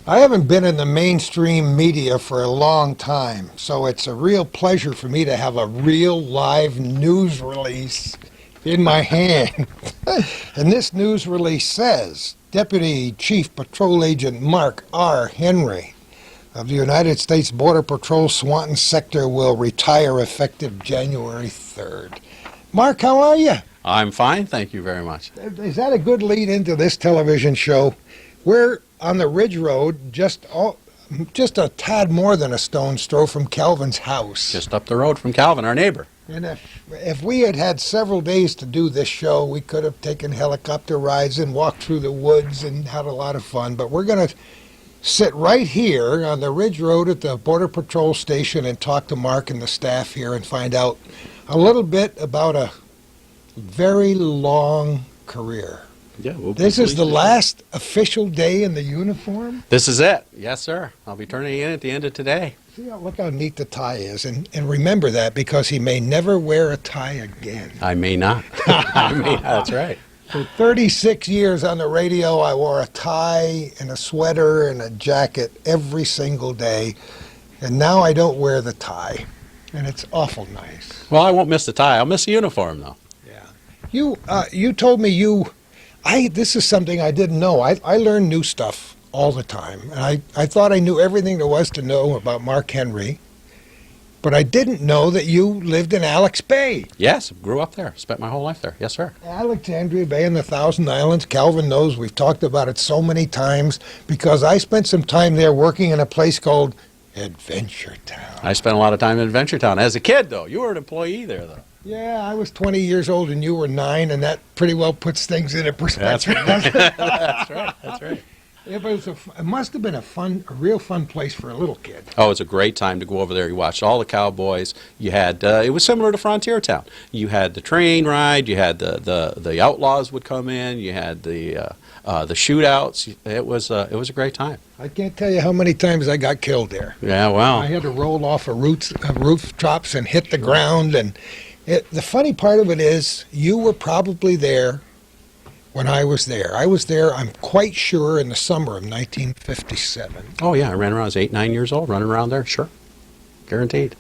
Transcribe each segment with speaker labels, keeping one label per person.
Speaker 1: I haven't been in the mainstream media for a long time, so it's a real pleasure for me to have a real live news release in my hand. And this news release says, Deputy Chief Patrol Agent Mark R. Henry of the United States Border Patrol Swanton Sector will retire effective January 3rd. Mark, how are you?
Speaker 2: I'm fine, thank you very much.
Speaker 1: Is that a good lead into this television show? We're on the Ridge Road, just a tad more than a stone's throw from Calvin's house.
Speaker 2: Just up the road from Calvin, our neighbor.
Speaker 1: And if we had had several days to do this show, we could have taken helicopter rides and walked through the woods and had a lot of fun. But we're going to sit right here on the Ridge Road at the Border Patrol Station and talk to Mark and the staff here and find out a little bit about a very long career.
Speaker 2: Yeah,
Speaker 1: This is the last official day in the uniform?
Speaker 2: This is it. Yes, sir. I'll be turning in at the end of today.
Speaker 1: See, look how neat the tie is. And remember that, because he may never wear a tie again.
Speaker 2: I may not. I may not. That's right.
Speaker 1: For 36 years on the radio, I wore a tie and a sweater and a jacket every single day. And now I don't wear the tie. And it's awful nice.
Speaker 2: Well, I won't miss the tie. I'll miss the uniform, though.
Speaker 1: Yeah. You told me this is something I didn't know. I learn new stuff all the time. And I thought I knew everything there was to know about Mark Henry. But I didn't know that you lived in Alex Bay.
Speaker 2: Yes, grew up there. Spent my whole life there. Yes, sir.
Speaker 1: Alexandria Bay and the Thousand Islands. Calvin knows we've talked about it so many times because I spent some time there working in a place called Adventure Town.
Speaker 2: I spent a lot of time in Adventure Town. As a kid, though. You were an employee there, though.
Speaker 1: Yeah, I was 20 years old and you were 9, and that pretty well puts things into perspective.
Speaker 2: That's right. That's right. That's right.
Speaker 1: It must have been a real fun place for a little kid.
Speaker 2: Oh, it's a great time to go over there. You watched all the cowboys. You had it was similar to Frontier Town. You had the train ride. You had the outlaws would come in. You had the shootouts. It was a great time.
Speaker 1: I can't tell you how many times I got killed there.
Speaker 2: Yeah, well,
Speaker 1: I had to roll off rooftops and hit the ground. And the funny part of it is, you were probably there when I was there. I was there, I'm quite sure, in the summer of 1957.
Speaker 2: Oh, yeah, I ran around. I was 8, 9 years old, running around there, sure. Guaranteed.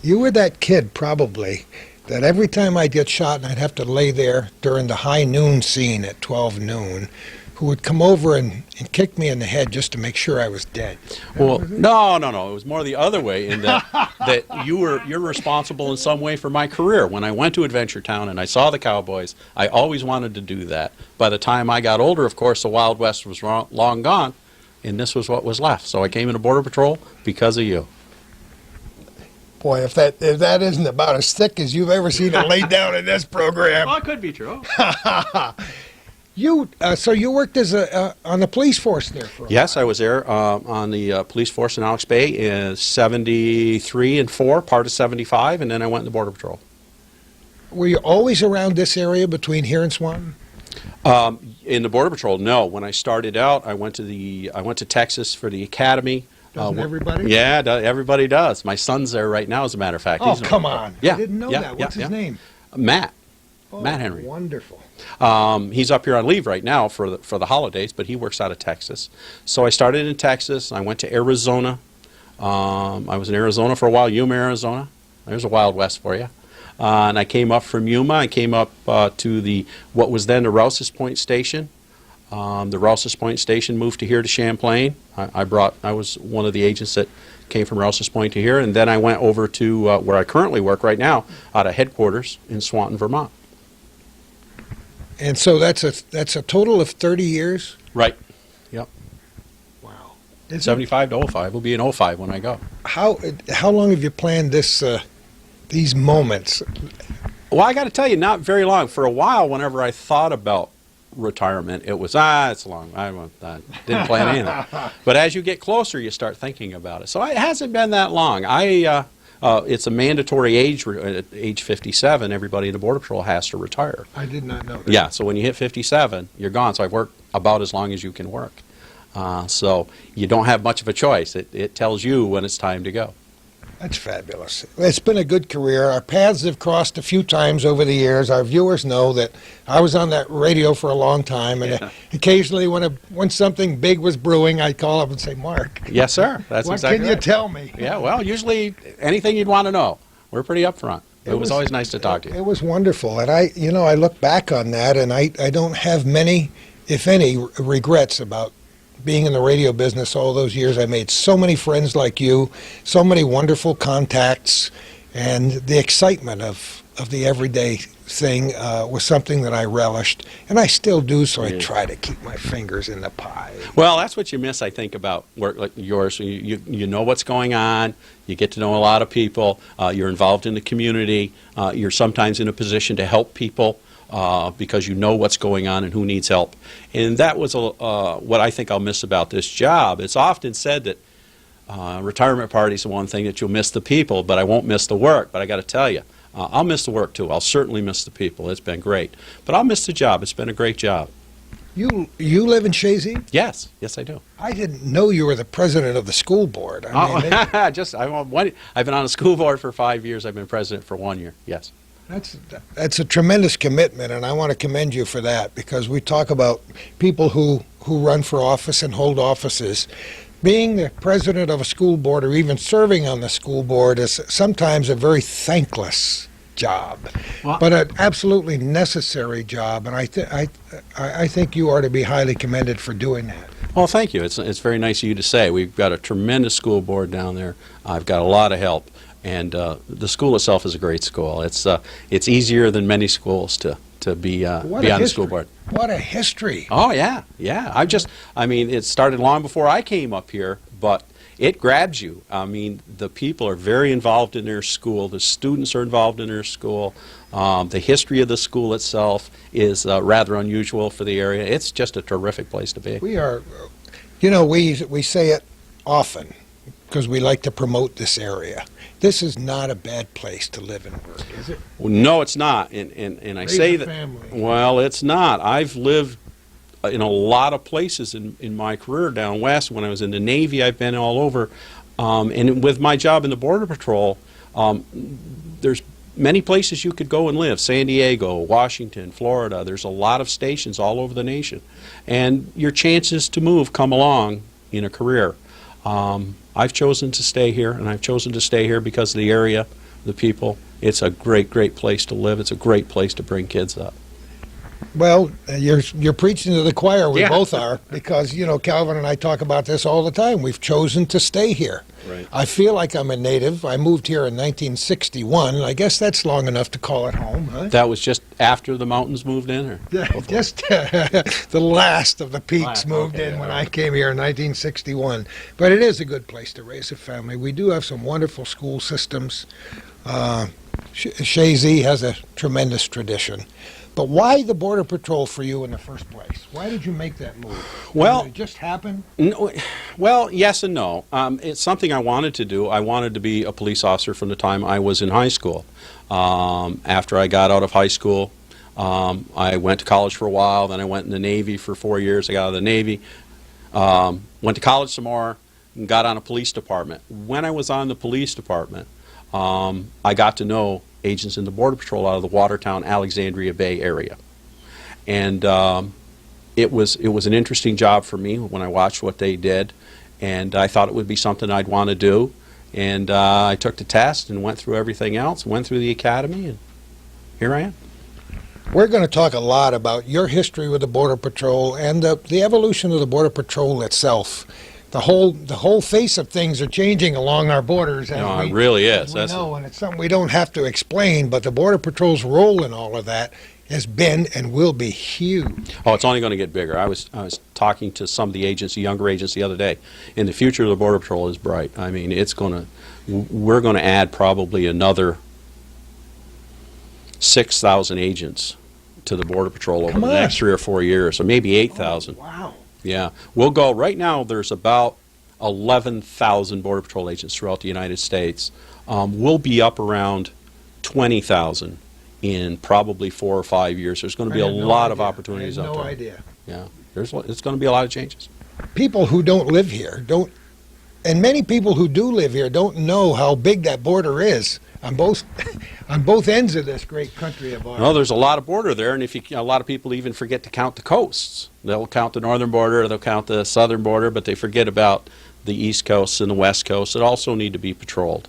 Speaker 1: You were that kid, probably, that every time I'd get shot and I'd have to lay there during the high noon scene at 12 noon, who would come over and kick me in the head just to make sure I was dead.
Speaker 2: Well, no. It was more the other way, in that you're responsible in some way for my career. When I went to Adventure Town and I saw the cowboys, I always wanted to do that. By the time I got older, of course, the Wild West was long gone, and this was what was left. So I came into Border Patrol because of you.
Speaker 1: Boy, if that isn't about as thick as you've ever seen it laid down in this program.
Speaker 2: Well, it could be true.
Speaker 1: So you worked as on the police force there for a while.
Speaker 2: Yes, I was there on the police force in Alex Bay in 73 and 4, part of 75, and then I went in the Border Patrol.
Speaker 1: Were you always around this area between here and Swanton?
Speaker 2: In the Border Patrol, no. When I started out, I went to Texas for the academy.
Speaker 1: Doesn't everybody?
Speaker 2: Yeah, everybody does. My son's there right now, as a matter of fact.
Speaker 1: Oh, come on.
Speaker 2: Yeah,
Speaker 1: I didn't know that. What's his name?
Speaker 2: Matt.
Speaker 1: Oh,
Speaker 2: Matt Henry.
Speaker 1: Wonderful.
Speaker 2: He's up here on leave right now for the holidays, but he works out of Texas. So I started in Texas. I went to Arizona. I was in Arizona for a while, Yuma, Arizona. There's a Wild West for you. And I came up from Yuma. I came up to what was then the Rouse's Point Station. The Rouse's Point Station moved to here to Champlain. I was one of the agents that came from Rouse's Point to here, and then I went over to where I currently work right now, out of headquarters in Swanton, Vermont.
Speaker 1: And so that's a total of 30 years?
Speaker 2: Right. Yep.
Speaker 1: Wow.
Speaker 2: 75 to 05. We'll be in 05 when I go.
Speaker 1: How long have you planned these moments?
Speaker 2: Well, I got to tell you, not very long. For a while, whenever I thought about retirement, it was, it's long. I didn't plan anything. But as you get closer, you start thinking about it. So it hasn't been that long. It's a mandatory age. At age 57, everybody in the Border Patrol has to retire.
Speaker 1: I did not know that.
Speaker 2: Yeah, so when you hit 57, you're gone. So I've worked about as long as you can work. So you don't have much of a choice. It tells you when it's time to go.
Speaker 1: That's fabulous. It's been a good career. Our paths have crossed a few times over the years. Our viewers know that I was on that radio for a long time, and
Speaker 2: Yeah.
Speaker 1: occasionally when something big was brewing, I'd call up and say, Mark,
Speaker 2: Yes, sir. That's
Speaker 1: what
Speaker 2: exactly
Speaker 1: can you
Speaker 2: right.
Speaker 1: tell me?
Speaker 2: Yeah, well, usually anything you'd want to know. We're pretty upfront. It was always nice to talk to you.
Speaker 1: It was wonderful, and I look back on that, and I don't have many, if any, regrets about being in the radio business all those years. I made so many friends like you, so many wonderful contacts, and the excitement of the everyday thing was something that I relished, and I still do, so I try to keep my fingers in the pie.
Speaker 2: Well, that's what you miss, I think, about work like yours. You know what's going on. You get to know a lot of people. You're involved in the community. You're sometimes in a position to help people because you know what's going on and who needs help. And that was what I think I'll miss about this job. It's often said that retirement parties are one thing that you'll miss the people, but I won't miss the work. But I got to tell you, I'll miss the work too. I'll certainly miss the people. It's been great. But I'll miss the job. It's been a great job.
Speaker 1: You live in Shazy?
Speaker 2: Yes, I do.
Speaker 1: I didn't know you were the president of the school board. I mean,
Speaker 2: I've been on the school board for 5 years. I've been president for 1 year. Yes.
Speaker 1: That's a tremendous commitment, and I want to commend you for that, because we talk about people who run for office and hold offices. Being the president of a school board or even serving on the school board is sometimes a very thankless job, but an absolutely necessary job, and I think you are to be highly commended for doing that.
Speaker 2: Well, thank you. It's very nice of you to say. We've got a tremendous school board down there. I've got a lot of help, and the school itself is a great school. It's easier than many schools to be on the school board.
Speaker 1: What a history!
Speaker 2: Oh yeah. I mean, it started long before I came up here, but it grabs you. I mean, the people are very involved in their school. The students are involved in their school. The history of the school itself is rather unusual for the area. It's just a terrific place to be.
Speaker 1: We are, we say it often because we like to promote this area. This is not a bad place to live and work, is it?
Speaker 2: Well, no, it's not. And I
Speaker 1: Raise
Speaker 2: say
Speaker 1: a
Speaker 2: that.
Speaker 1: family.
Speaker 2: Well, it's not. I've lived in a lot of places in my career down west. When I was in the Navy, I've been all over. And with my job in the Border Patrol, there's many places you could go and live. San Diego, Washington, Florida. There's a lot of stations all over the nation. And your chances to move come along in a career. I've chosen to stay here, and I've chosen to stay here because of the area, the people. It's a great, great place to live. It's a great place to bring kids up.
Speaker 1: Well, you're preaching to the choir. We
Speaker 2: Yeah.
Speaker 1: both are, because Calvin and I talk about this all the time. We've chosen to stay here.
Speaker 2: Right.
Speaker 1: I feel like I'm a native. I moved here in 1961. I guess that's long enough to call it home, huh?
Speaker 2: That was just after the mountains moved in, or?
Speaker 1: Just the last of the peaks
Speaker 2: Last,
Speaker 1: moved
Speaker 2: okay,
Speaker 1: in when
Speaker 2: all
Speaker 1: I
Speaker 2: right.
Speaker 1: came here in 1961. But it is a good place to raise a family. We do have some wonderful school systems. Shazy has a tremendous tradition. But why the Border Patrol for you in the first place? Why did you make that move?
Speaker 2: Well-
Speaker 1: Did it just happen?
Speaker 2: No, well, yes and no. It's something I wanted to do. I wanted to be a police officer from the time I was in high school. After I got out of high school, I went to college for a while. Then I went in the Navy for 4 years. I got out of the Navy. Went to college some more and got on a police department. When I was on the police department, I got to know agents in the Border Patrol out of the Watertown, Alexandria Bay area. And it was an interesting job for me when I watched what they did, and I thought it would be something I'd want to do. And I took the test and went through everything else, went through the academy, and here I am.
Speaker 1: We're going to talk a lot about your history with the Border Patrol and the evolution of the Border Patrol itself. The whole face of things are changing along our borders.
Speaker 2: No, it really is.
Speaker 1: We know, and it's something we don't have to explain, but the Border Patrol's role in all of that has been and will be huge.
Speaker 2: Oh, it's only going to get bigger. I was talking to some of the agents, the younger agents, the other day. And the future of the Border Patrol is bright. I mean, we're going to add probably another 6,000 agents to the Border Patrol over the next 3 or 4 years, or maybe 8,000.
Speaker 1: Oh, wow.
Speaker 2: Yeah. We'll go, right now there's about 11,000 Border Patrol agents throughout the United States. We'll be up around 20,000 in probably 4 or 5 years. There's going to be a lot of opportunities up there.
Speaker 1: No idea.
Speaker 2: Yeah. It's going to be a lot of changes.
Speaker 1: People who don't live here don't And many people who do live here don't know how big that border is on both on both ends of this great country of ours.
Speaker 2: No, there's a lot of border there, and a lot of people even forget to count the coasts. They'll count the northern border, they'll count the southern border, but they forget about the east coast and the west coast that also need to be patrolled.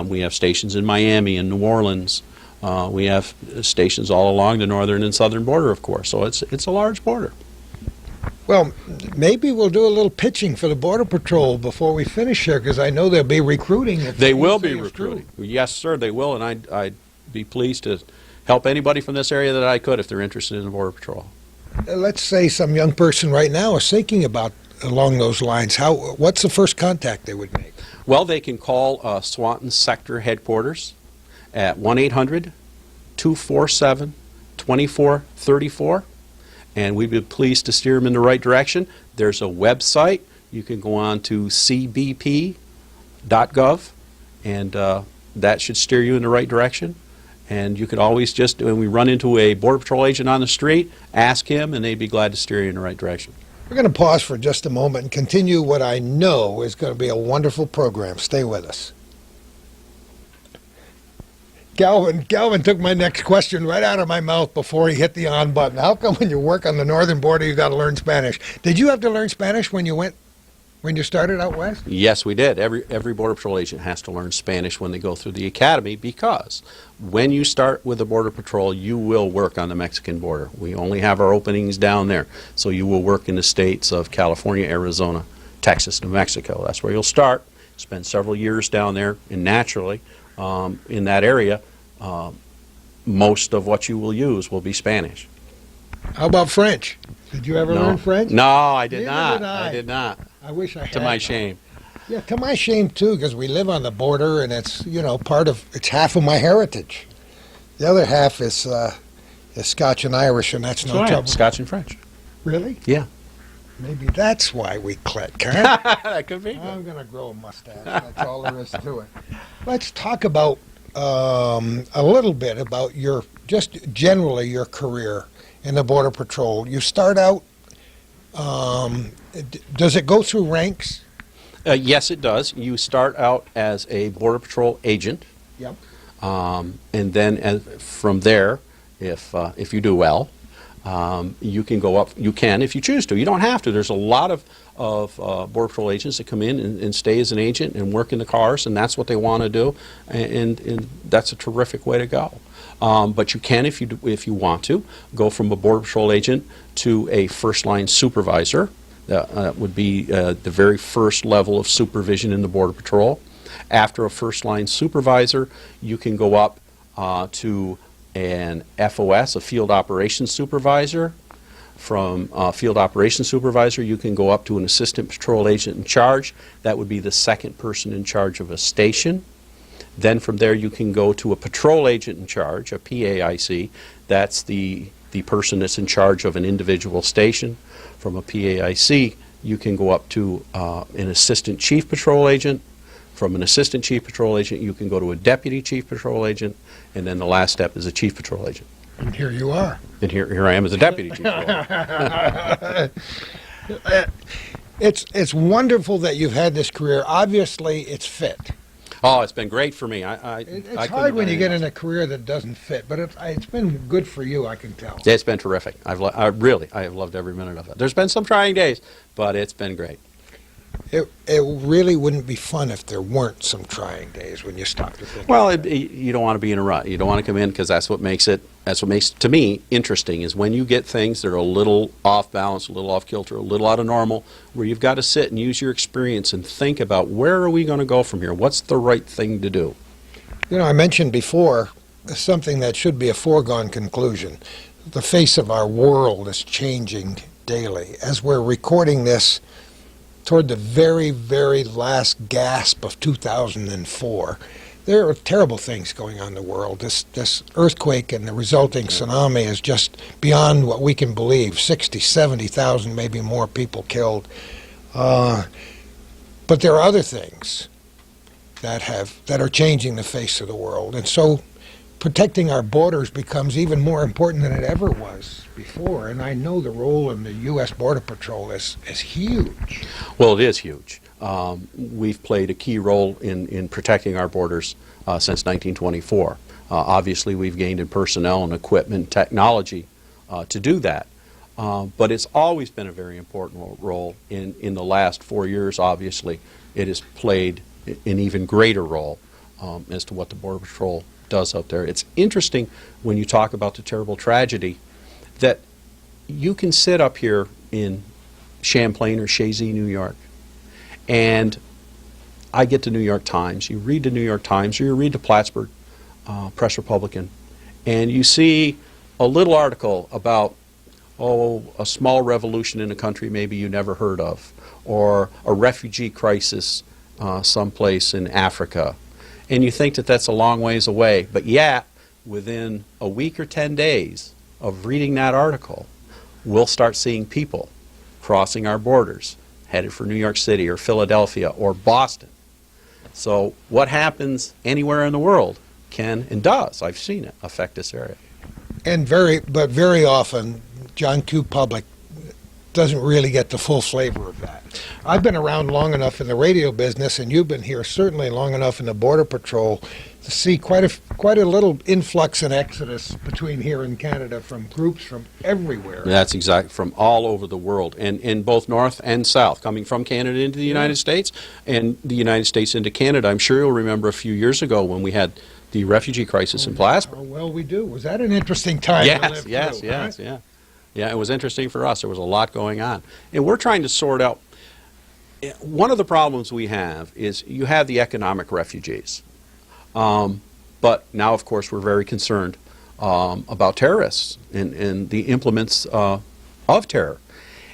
Speaker 2: We have stations in Miami and New Orleans. We have stations all along the northern and southern border, of course. So it's a large border.
Speaker 1: Well, maybe we'll do a little pitching for the Border Patrol before we finish here, because I know they'll be recruiting. If
Speaker 2: They
Speaker 1: what
Speaker 2: will
Speaker 1: you
Speaker 2: be
Speaker 1: say is
Speaker 2: recruiting.
Speaker 1: true.
Speaker 2: Yes, sir, they will, and I'd be pleased to help anybody from this area that I could if they're interested in the Border Patrol.
Speaker 1: Let's say some young person right now is thinking about along those lines. What's the first contact they would make?
Speaker 2: Well, they can call Swanton Sector Headquarters at 1-800-247-2434, and we'd be pleased to steer them in the right direction. There's a website. You can go on to cbp.gov, and that should steer you in the right direction. And you could always just, when we run into a Border Patrol agent on the street, ask him, and they'd be glad to steer you in the right direction.
Speaker 1: We're going to pause for just a moment and continue what I know is going to be a wonderful program. Stay with us. Galvin took my next question right out of my mouth before he hit the on button. How come when you work on the northern border you got to learn Spanish? Did you have to learn Spanish when you started out west?
Speaker 2: Yes, we did. Every Border Patrol agent has to learn Spanish when they go through the academy, because when you start with the Border Patrol, you will work on the Mexican border. We only have our openings down there, so you will work in the states of California, Arizona, Texas, New Mexico. That's where you'll start, spend several years down there, and naturally, in that area, most of what you will use will be Spanish.
Speaker 1: How about French? Did you ever learn French?
Speaker 2: No, I did
Speaker 1: Neither
Speaker 2: not.
Speaker 1: did I.
Speaker 2: I did not.
Speaker 1: I wish I had.
Speaker 2: To my shame.
Speaker 1: Yeah, to my shame too, because we live on the border, and it's it's half of my heritage. The other half is Scotch and Irish, and that's no trouble.
Speaker 2: Scotch and French.
Speaker 1: Really?
Speaker 2: Yeah.
Speaker 1: Maybe that's why we click, huh?
Speaker 2: That could be.
Speaker 1: I'm going to grow a mustache. That's all there is to it. Let's talk about a little bit about just generally your career in the Border Patrol. You start out, does it go through ranks?
Speaker 2: Yes, it does. You start out as a Border Patrol agent.
Speaker 1: Yep.
Speaker 2: And then from there, if you do well, you can go up. You can if you choose to. You don't have to. There's a lot of Border Patrol agents that come in and stay as an agent and work in the cars, and that's what they want to do, and that's a terrific way to go. But you can, if you want to, go from a Border Patrol agent to a first-line supervisor. That would be the very first level of supervision in the Border Patrol. After a first-line supervisor, you can go up to an FOS, a Field Operations Supervisor. From Field Operations Supervisor, you can go up to an Assistant Patrol Agent in Charge. That would be the second person in charge of a station. Then from there, you can go to a Patrol Agent in Charge, a PAIC. That's the person that's in charge of an individual station. From a PAIC, you can go up to an Assistant Chief Patrol Agent. From an Assistant Chief Patrol Agent, you can go to a Deputy Chief Patrol Agent. And then the last step is a Chief Patrol Agent.
Speaker 1: And here you are.
Speaker 2: And here I am as a Deputy Chief Patrol Agent.
Speaker 1: It's wonderful that you've had this career. Obviously, it's fit.
Speaker 2: Oh, it's been great for me.
Speaker 1: It's hard when you get in a career that doesn't fit, but it's been good for you, I can tell.
Speaker 2: It's been terrific. I have loved every minute of it. There's been some trying days, but it's been great.
Speaker 1: It really wouldn't be fun if there weren't some trying days when you stop to think.
Speaker 2: Well, you don't want to be in a rut. You don't want to come in, because that's what makes it to me interesting, is when you get things that are a little off balance, a little off kilter, a little out of normal, where you've got to sit and use your experience and think about, where are we going to go from here? What's the right thing to do?
Speaker 1: I mentioned before something that should be a foregone conclusion. The face of our world is changing daily. As we're recording this, toward the very, very last gasp of 2004, there are terrible things going on in the world. This earthquake and the resulting tsunami is just beyond what we can believe. 60, 70,000, maybe more people killed. But there are other things that are changing the face of the world. And so protecting our borders becomes even more important than it ever was before. And I know the role in the U.S. Border Patrol is huge.
Speaker 2: Well, it is huge. We've played a key role in protecting our borders since 1924. Obviously, we've gained in personnel and equipment, technology to do that. But it's always been a very important role. In the last 4 years, obviously, it has played an even greater role as to what the Border Patrol does out there. It's interesting when you talk about the terrible tragedy that you can sit up here in Champlain or Chazy, New York, and I get the New York Times. You read the New York Times or you read the Plattsburgh Press Republican, and you see a little article about, oh, a small revolution in a country maybe you never heard of, or a refugee crisis someplace in Africa. And you think that that's a long ways away, but yet within a week or 10 days of reading that article, we'll start seeing people crossing our borders, headed for New York City or Philadelphia or Boston. So what happens anywhere in the world can and does, I've seen it, affect this area.
Speaker 1: And very often, John Q. Public doesn't really get the full flavor of that. I've been around long enough in the radio business, and you've been here certainly long enough in the Border Patrol to see quite a little influx and exodus between here and Canada from groups from everywhere.
Speaker 2: That's exactly, from all over the world, and in both North and South, coming from Canada into the United States and the United States into Canada. I'm sure you'll remember a few years ago when we had the refugee crisis in Plattsburgh.
Speaker 1: Oh, well, we do. Was that an interesting time to live through,
Speaker 2: Yes,
Speaker 1: right?
Speaker 2: yeah. Yeah, it was interesting for us. There was a lot going on. And we're trying to sort out, one of the problems we have is you have the economic refugees. But now, of course, we're very concerned about terrorists and the implements of terror.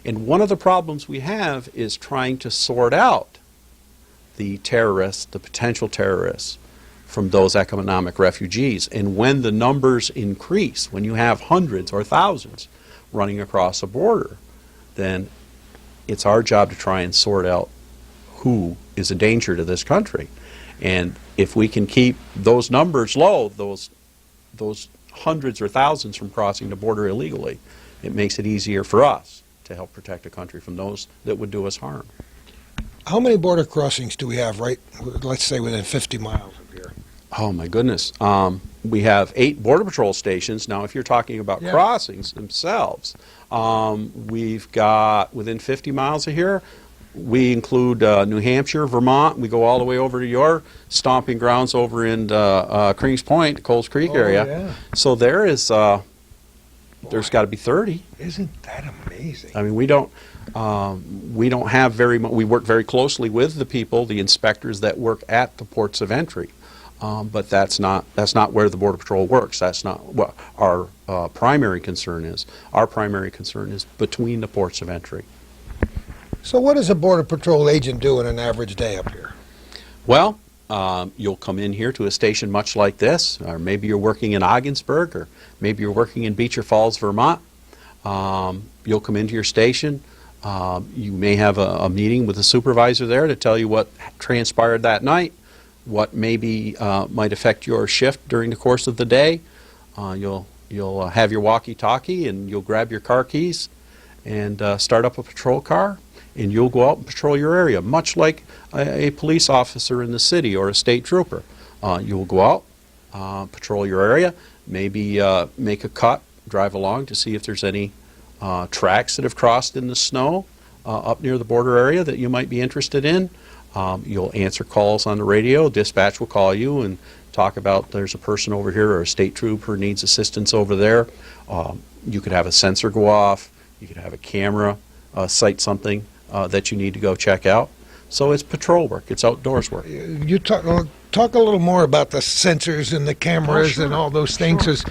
Speaker 2: And one of the problems we have is trying to sort out the terrorists, the potential terrorists, from those economic refugees. And when the numbers increase, when you have hundreds or thousands running across a border, then it's our job to try and sort out who is a danger to this country. And if we can keep those numbers low, those hundreds or thousands from crossing the border illegally, it makes it easier for us to help protect the country from those that would do us harm.
Speaker 1: How many border crossings do we have, right, let's say, within 50 miles of here?
Speaker 2: Oh, my goodness. We have 8 Border Patrol stations. Now, if you're talking about crossings themselves, we've got, within 50 miles of here, we include New Hampshire, Vermont. We go all the way over to your stomping grounds over in Crings Point, Coles Creek area.
Speaker 1: Yeah.
Speaker 2: So there is, there's got to be 30.
Speaker 1: Isn't that amazing?
Speaker 2: I mean, we don't have very much. We work very closely with the people, the inspectors that work at the ports of entry. But that's not where the Border Patrol works. That's not what our primary concern is. Our primary concern is between the ports of entry.
Speaker 1: So what does a Border Patrol agent do in an average day up here?
Speaker 2: Well, you'll come in here to a station much like this, or maybe you're working in Ogdensburg, or maybe you're working in Beecher Falls, Vermont. You'll come into your station. You may have a meeting with the supervisor there to tell you what transpired that night, what maybe might affect your shift during the course of the day. You'll have your walkie-talkie, and you'll grab your car keys and start up a patrol car, and you'll go out and patrol your area, much like a police officer in the city or a state trooper. You'll go out, patrol your area, maybe make a cut, drive along to see if there's any tracks that have crossed in the snow up near the border area that you might be interested in. You'll answer calls on the radio. Dispatch will call you and talk about there's a person over here or a state trooper needs assistance over there. You could have a sensor go off. You could have a camera sight something that you need to go check out. So it's patrol work. It's outdoors work.
Speaker 1: You talk a little more about the sensors and the cameras and all those things.
Speaker 2: Sure.
Speaker 1: 'Cause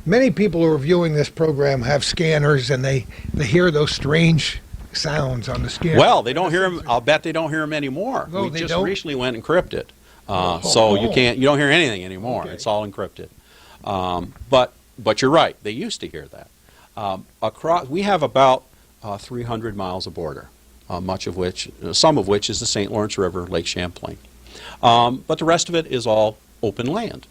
Speaker 1: many people who are viewing this program have scanners, and they hear those strange sounds on the scanner.
Speaker 2: Well, they don't hear them. I'll bet they don't hear them anymore.
Speaker 1: No,
Speaker 2: we
Speaker 1: they
Speaker 2: just
Speaker 1: don't?
Speaker 2: recently went encrypted, so you don't hear anything anymore.
Speaker 1: Okay.
Speaker 2: It's all encrypted. But you're right. They used to hear that. We have about 300 miles of border, some of which is the St. Lawrence River, Lake Champlain. But the rest of it is all open land.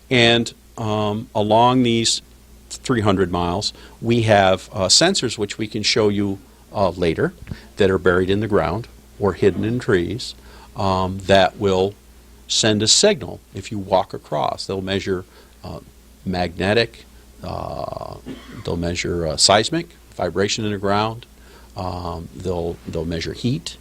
Speaker 2: And along these 300 miles, we have sensors which we can show you later that are buried in the ground or hidden in trees that will send a signal if you walk across. They'll measure magnetic, they'll measure seismic, vibration in the ground, they'll measure heat,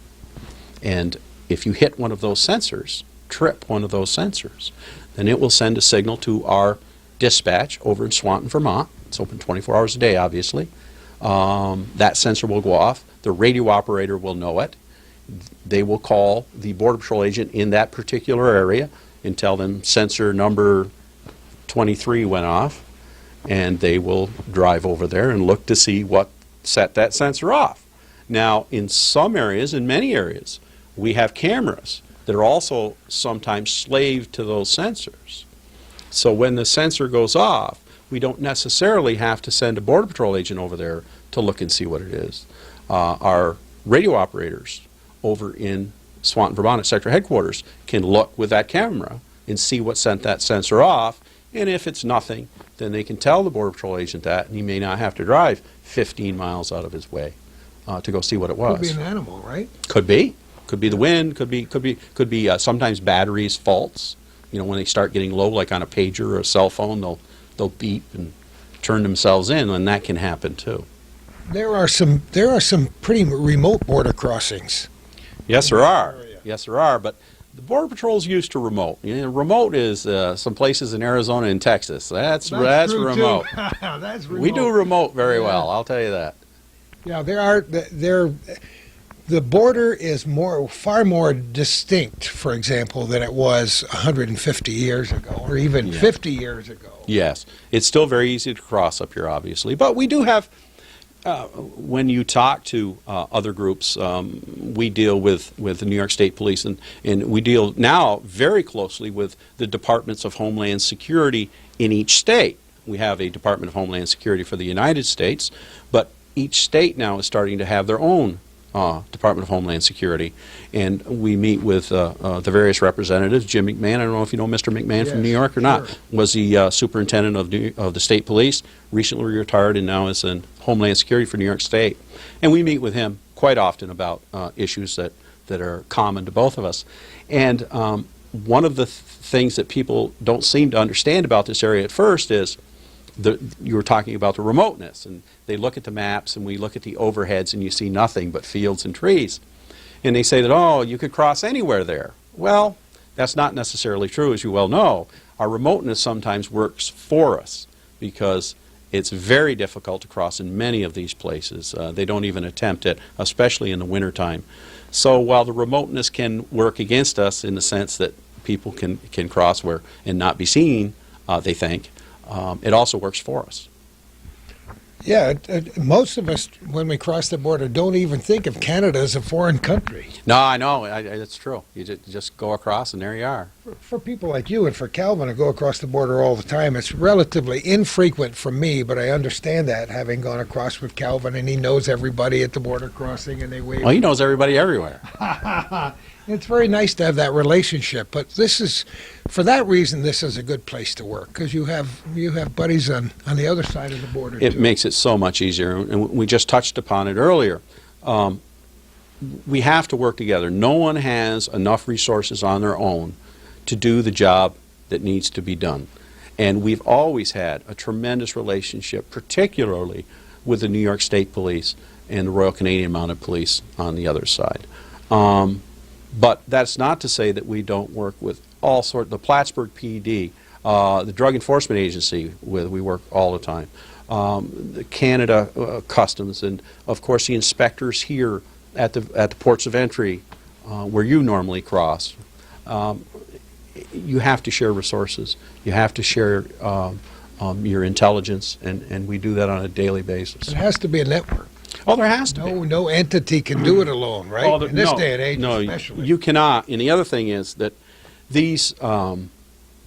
Speaker 2: and if you hit one of those sensors, trip one of those sensors, then it will send a signal to our dispatch over in Swanton, Vermont. It's open 24 hours a day, obviously. That sensor will go off. The radio operator will know it. They will call the Border Patrol agent in that particular area and tell them sensor number 23 went off, and they will drive over there and look to see what set that sensor off. Now, in some areas, in many areas, we have cameras that are also sometimes slave to those sensors. So when the sensor goes off, we don't necessarily have to send a Border Patrol agent over there to look and see what it is. Our radio operators over in Swanton, Vermont at sector headquarters can look with that camera and see what sent that sensor off, and if it's nothing, then they can tell the Border Patrol agent that, and he may not have to drive 15 miles out of his way to go see what it was.
Speaker 1: Could be an animal, right?
Speaker 2: Could be. Could be the wind. Could be sometimes batteries faults. You know, when they start getting low, like on a pager or a cell phone, they'll beep and turn themselves in, and that can happen too.
Speaker 1: There are some pretty remote border crossings.
Speaker 2: Yes, there are. Yes, there are. But the Border Patrol's used to remote. You know, remote is some places in Arizona and Texas. That's
Speaker 1: true,
Speaker 2: remote.
Speaker 1: That's remote.
Speaker 2: We do remote very well. I'll tell you that.
Speaker 1: Yeah, the border is far more distinct, for example, than it was 150 years ago, or even 50 years ago.
Speaker 2: Yes, it's still very easy to cross up here, obviously, but we do have. When you talk to other groups, we deal with the New York State Police, and we deal now very closely with the Departments of Homeland Security in each state. We have a Department of Homeland Security for the United States, but each state now is starting to have their own Department of Homeland Security, and we meet with the various representatives. Jim McMahon, I don't know if you know Mr. McMahon from New York or not, was the superintendent of the state police, recently retired and now is in Homeland Security for New York State. And we meet with him quite often about issues that are common to both of us. And one of the things that people don't seem to understand about this area at first is you were talking about the remoteness, and they look at the maps and we look at the overheads and you see nothing but fields and trees. And they say that, oh, you could cross anywhere there. Well, that's not necessarily true, as you well know. Our remoteness sometimes works for us because it's very difficult to cross in many of these places. They don't even attempt it, especially in the wintertime. So while the remoteness can work against us in the sense that people can cross where and not be seen, they think, it also works for us.
Speaker 1: Yeah, most of us, when we cross the border, don't even think of Canada as a foreign country.
Speaker 2: No, I know. It's true. You just go across and there you are.
Speaker 1: For people like you and for Calvin to go across the border all the time, it's relatively infrequent for me, but I understand that, having gone across with Calvin, and he knows everybody at the border crossing, and they wave.
Speaker 2: Well, he knows everybody everywhere.
Speaker 1: It's very nice to have that relationship, but for that reason, this is a good place to work, because you have buddies on the other side of the border.
Speaker 2: It
Speaker 1: too.
Speaker 2: makes it so much easier, and we just touched upon it earlier. We have to work together. No one has enough resources on their own to do the job that needs to be done. And we've always had a tremendous relationship, particularly with the New York State Police and the Royal Canadian Mounted Police on the other side. But that's not to say that we don't work with all sorts, the Plattsburgh PD, the Drug Enforcement Agency, we work all the time, the Canada Customs, and of course the inspectors here at the ports of entry where you normally cross. You have to share resources. You have to share your intelligence, and we do that on a daily basis.
Speaker 1: It has to be a network.
Speaker 2: Oh, there has to be.
Speaker 1: No entity can do it alone, right?
Speaker 2: Well,
Speaker 1: in this day and age,
Speaker 2: no,
Speaker 1: especially.
Speaker 2: you cannot. And the other thing is that these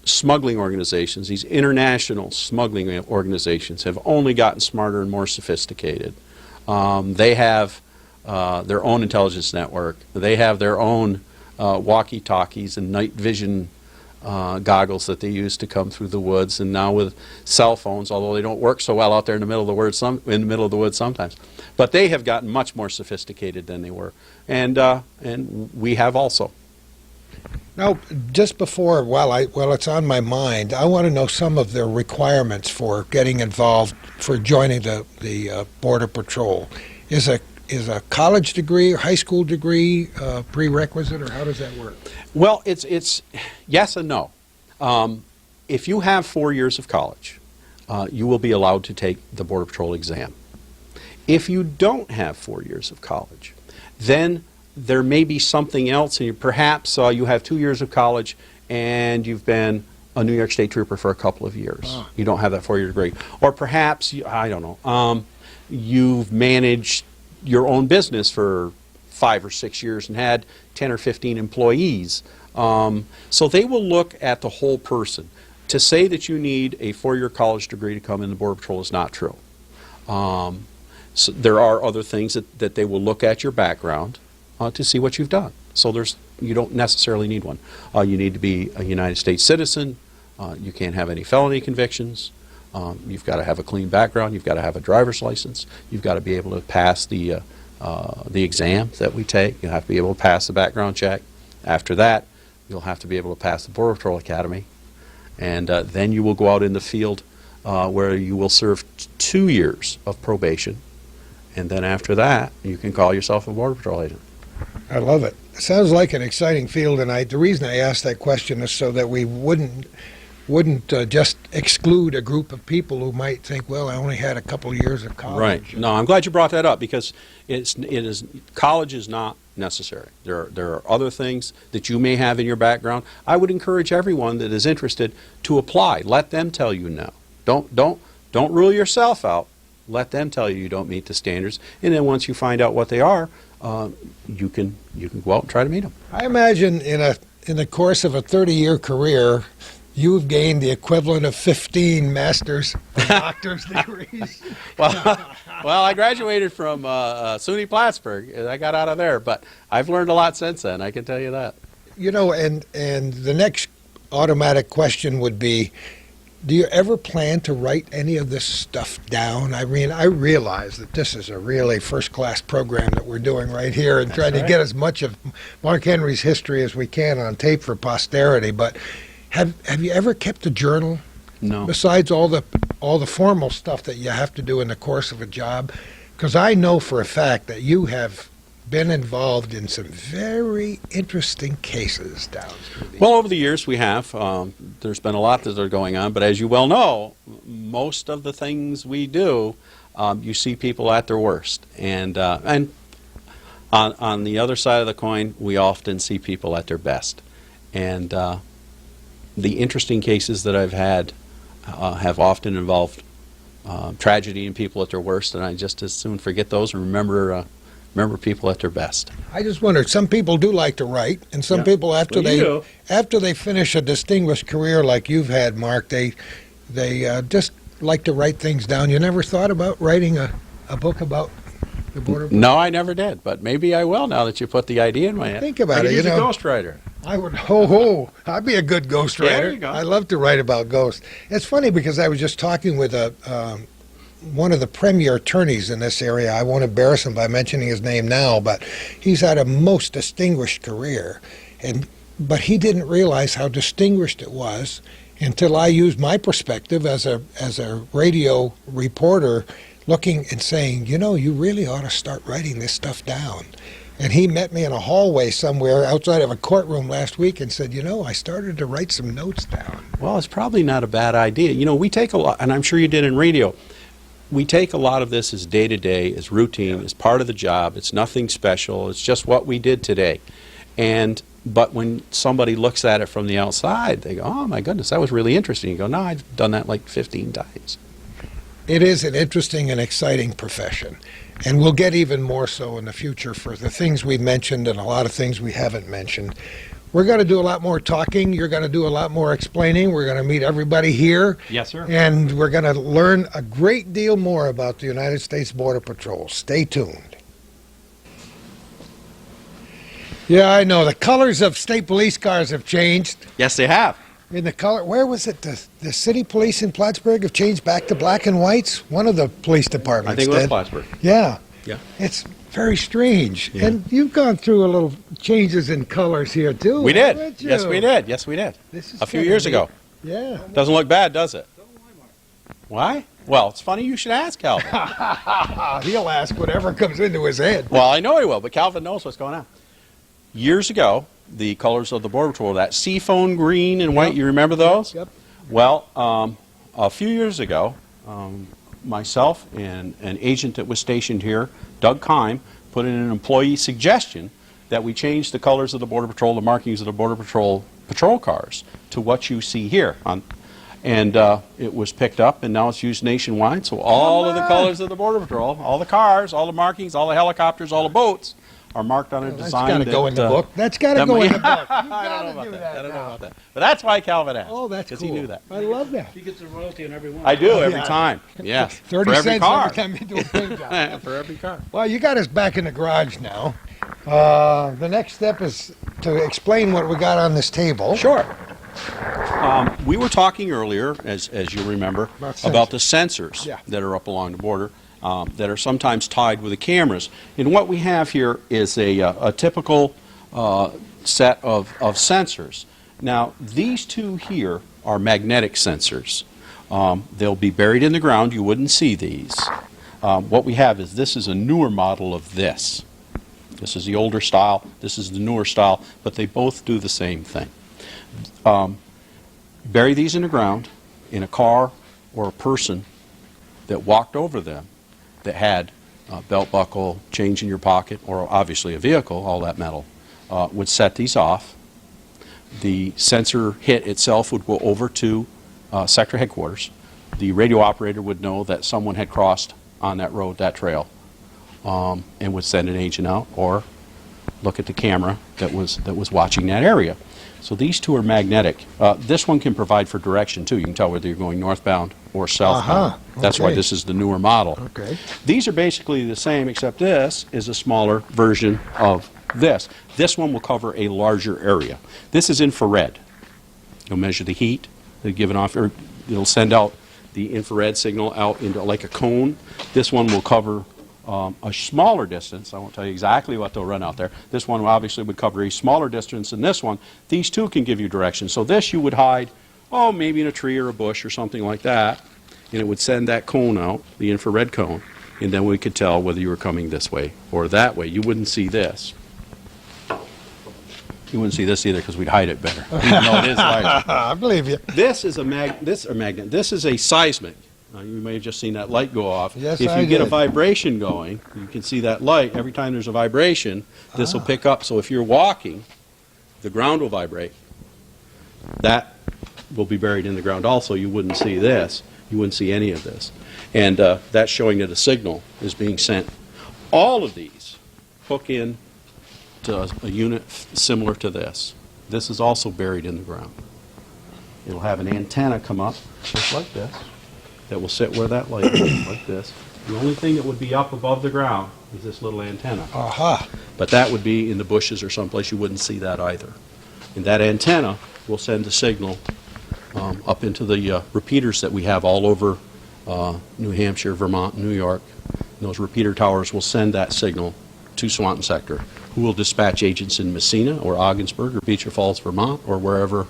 Speaker 2: smuggling organizations, these international smuggling organizations, have only gotten smarter and more sophisticated. They have their own intelligence network. They have their own walkie-talkies and night vision goggles that they used to come through the woods, and now with cell phones, although they don't work so well out there in the middle of the woods sometimes. But they have gotten much more sophisticated than they were, and we have also.
Speaker 1: Now, just before, while it's on my mind, I want to know some of the requirements for getting involved, for joining the Border Patrol. Is a college degree or high school degree prerequisite, or how does that work?
Speaker 2: Well, it's yes and no. If you have 4 years of college, you will be allowed to take the Border Patrol exam. If you don't have 4 years of college, then there may be something else, and perhaps you have 2 years of college and you've been a New York State Trooper for a couple of years.
Speaker 1: Ah.
Speaker 2: You don't have that 4-year degree. Or perhaps, I don't know, you've managed your own business for 5 or 6 years and had 10 or 15 employees. So they will look at the whole person. To say that you need a 4-year college degree to come in the Border Patrol is not true. So there are other things that they will look at your background to see what you've done. So you don't necessarily need one. You need to be a United States citizen. You can't have any felony convictions. You've got to have a clean background. You've got to have a driver's license. You've got to be able to pass the exam that we take. You have to be able to pass the background check. After that, you'll have to be able to pass the Border Patrol Academy. And then you will go out in the field where you will serve 2 years of probation. And then after that, you can call yourself a Border Patrol agent.
Speaker 1: I love it. It sounds like an exciting field, and the reason I asked that question is so that we wouldn't just exclude a group of people who might think, well, I only had a couple of years of college.
Speaker 2: Right. No, I'm glad you brought that up, because college is not necessary. There are other things that you may have in your background. I would encourage everyone that is interested to apply. Let them tell you no. Don't rule yourself out. Let them tell you don't meet the standards, and then once you find out what they are, you can go out and try to meet them.
Speaker 1: I imagine in the course of a 30-year career, you've gained the equivalent of 15 master's or doctor's degrees.
Speaker 2: Well, I graduated from SUNY Plattsburgh. I got out of there, but I've learned a lot since then, I can tell you that.
Speaker 1: You know, and the next automatic question would be, do you ever plan to write any of this stuff down? I mean, I realize that this is a really first-class program that we're doing right here, and trying to get as much of Mark Henry's history as we can on tape for posterity. But have you ever kept a journal?
Speaker 2: No.
Speaker 1: Besides all the formal stuff that you have to do in the course of a job, because I know for a fact that you have been involved in some very interesting cases down through the
Speaker 2: Well, over the years we have. There's been a lot that are going on, but as you well know, most of the things we do, you see people at their worst. And on the other side of the coin, we often see people at their best. And the interesting cases that I've had have often involved tragedy and people at their worst, and I just as soon forget those and remember people at their best.
Speaker 1: I just wondered, some people do like to write, and some people after they finish a distinguished career like you've had, Mark, they just like to write things down. You never thought about writing a book about the Border Patrol?
Speaker 2: No, I never did, but maybe I will now that you put the idea in my head.
Speaker 1: Think about it,
Speaker 2: He's
Speaker 1: you know.
Speaker 2: a ghostwriter.
Speaker 1: I would, I'd be a good ghostwriter.
Speaker 2: Yeah, there you go.
Speaker 1: I love to write about ghosts. It's funny because I was just talking with one of the premier attorneys in this area. I won't embarrass him by mentioning his name now, but he's had a most distinguished career, but he didn't realize how distinguished it was until I used my perspective as a radio reporter, looking and saying, you know, you really ought to start writing this stuff down. And he met me in a hallway somewhere outside of a courtroom last week and said, you know, I started to write some notes down.
Speaker 2: Well, it's probably not a bad idea. You know, we take a lot, and I'm sure you did in radio, we take a lot of this as day-to-day, as routine, as part of the job. It's nothing special. It's just what we did today. But when somebody looks at it from the outside, they go, oh, my goodness, that was really interesting. You go, no, I've done that like 15 times.
Speaker 1: It is an interesting and exciting profession, and we'll get even more so in the future for the things we mentioned and a lot of things we haven't mentioned. We're going to do a lot more talking. You're going to do a lot more explaining. We're going to meet everybody here.
Speaker 2: Yes, sir.
Speaker 1: And we're going to learn a great deal more about the United States Border Patrol. Stay tuned. Yeah, I know. The colors of state police cars have changed.
Speaker 2: Yes, they have.
Speaker 1: In the color, where was it? The city police in Plattsburgh have changed back to black and whites. One of the police departments
Speaker 2: I think it was
Speaker 1: did.
Speaker 2: Plattsburgh.
Speaker 1: Yeah.
Speaker 2: Yeah.
Speaker 1: It's very strange.
Speaker 2: Yeah.
Speaker 1: And you've gone through a little changes in colors here too.
Speaker 2: We did.
Speaker 1: haven't you?
Speaker 2: Yes, we did. Yes, we did.
Speaker 1: This is
Speaker 2: A few
Speaker 1: kinda
Speaker 2: years
Speaker 1: neat.
Speaker 2: ago.
Speaker 1: Yeah.
Speaker 2: Doesn't look bad, does it? Why? Well, it's funny you should ask Calvin.
Speaker 1: He'll ask whatever comes into his head.
Speaker 2: Well, I know he will, but Calvin knows what's going on. Years ago, the colors of the Border Patrol, that seafoam green and white,
Speaker 1: Yep.
Speaker 2: you remember those?
Speaker 1: Yep.
Speaker 2: Well, a few years ago, myself and an agent that was stationed here, Doug Kime, put in an employee suggestion that we change the colors of the Border Patrol, the markings of the Border Patrol patrol cars to what you see here. And it was picked up, and now it's used nationwide. So all of the colors of the Border Patrol, all the cars, all the markings, all the helicopters, all the boats are marked on a
Speaker 1: That's
Speaker 2: design.
Speaker 1: got to go in the book. That's got to
Speaker 2: that
Speaker 1: go in
Speaker 2: might-
Speaker 1: the book. You've
Speaker 2: I don't
Speaker 1: got
Speaker 2: know
Speaker 1: to
Speaker 2: about
Speaker 1: do
Speaker 2: that.
Speaker 1: that
Speaker 2: I don't know
Speaker 1: now.
Speaker 2: about that. But that's why Calvin asked.
Speaker 1: Oh, that's
Speaker 2: because
Speaker 1: cool.
Speaker 2: he knew that.
Speaker 1: I love that.
Speaker 3: He gets a royalty on every one.
Speaker 2: I do every
Speaker 1: Yeah.
Speaker 2: time. Yes.
Speaker 1: 30
Speaker 2: for every
Speaker 1: cents
Speaker 2: car.
Speaker 1: every time you do a paint job.
Speaker 2: For every car.
Speaker 1: Well, you got us back in the garage now. The next step is to explain what we got on this table.
Speaker 2: Sure. We were talking earlier, as you remember, about the sensors
Speaker 1: Yeah.
Speaker 2: that are up along the border that are sometimes tied with the cameras. And what we have here is a typical set of sensors. Now, these two here are magnetic sensors. They'll be buried in the ground. You wouldn't see these. What we have is this is a newer model of this. This is the older style. This is the newer style, but they both do the same thing. Bury these in the ground in a car or a person that walked over them that had a belt buckle, change in your pocket, or obviously a vehicle, all that metal, would set these off. The sensor hit itself would go over to sector headquarters. The radio operator would know that someone had crossed on that road, that trail, and would send an agent out or look at the camera that was watching that area. So these two are magnetic. This one can provide for direction too. You can tell whether you're going northbound or southbound. That's why
Speaker 1: okay.
Speaker 2: this is the newer model.
Speaker 1: Okay.
Speaker 2: These are basically the same, except this is a smaller version of this. This one will cover a larger area. This is infrared. It'll measure the heat, it'll give it off, or it'll send out the infrared signal out into like a cone. This one will cover a smaller distance. I won't tell you exactly what they'll run out there. This one obviously would cover a smaller distance than this one. These two can give you direction. So this you would hide, maybe in a tree or a bush or something like that, and it would send that cone out, the infrared cone, and then we could tell whether you were coming this way or that way. You wouldn't see this. You wouldn't see this either because we'd hide it better, even though it is larger.
Speaker 1: I believe you.
Speaker 2: This is a magnet. This is a seismic. You may have just seen that light go off.
Speaker 1: Yes,
Speaker 2: if
Speaker 1: I
Speaker 2: you get a
Speaker 1: did.
Speaker 2: vibration going, you can see that light. Every time there's a vibration, this will pick up. So if you're walking, the ground will vibrate. That will be buried in the ground also. You wouldn't see this. You wouldn't see any of this. And that's showing that a signal is being sent. All of these hook in to a unit similar to this. This is also buried in the ground. It'll have an antenna come up just like this that will sit where that light is, like this. The only thing that would be up above the ground is this little antenna.
Speaker 1: Aha.
Speaker 2: But that would be in the bushes or someplace you wouldn't see that either. And that antenna will send a signal up into the repeaters that we have all over New Hampshire, Vermont, New York. And those repeater towers will send that signal to Swanton Sector, who will dispatch agents in Messina or Ogdensburg or Beecher Falls, Vermont, or wherever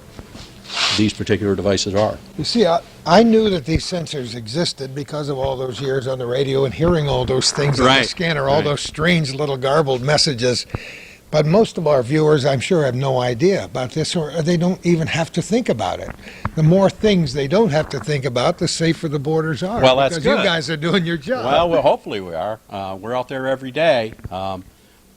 Speaker 2: these particular devices are.
Speaker 1: You see, I knew that these sensors existed because of all those years on the radio and hearing all those things on the
Speaker 2: Right,
Speaker 1: scanner, all
Speaker 2: right.
Speaker 1: those strange little garbled messages. But most of our viewers, I'm sure, have no idea about this, or they don't even have to think about it. The more things they don't have to think about, the safer the borders are.
Speaker 2: Well, that's
Speaker 1: because
Speaker 2: good.
Speaker 1: you guys are doing your job.
Speaker 2: Well, hopefully we are. We're out there every day,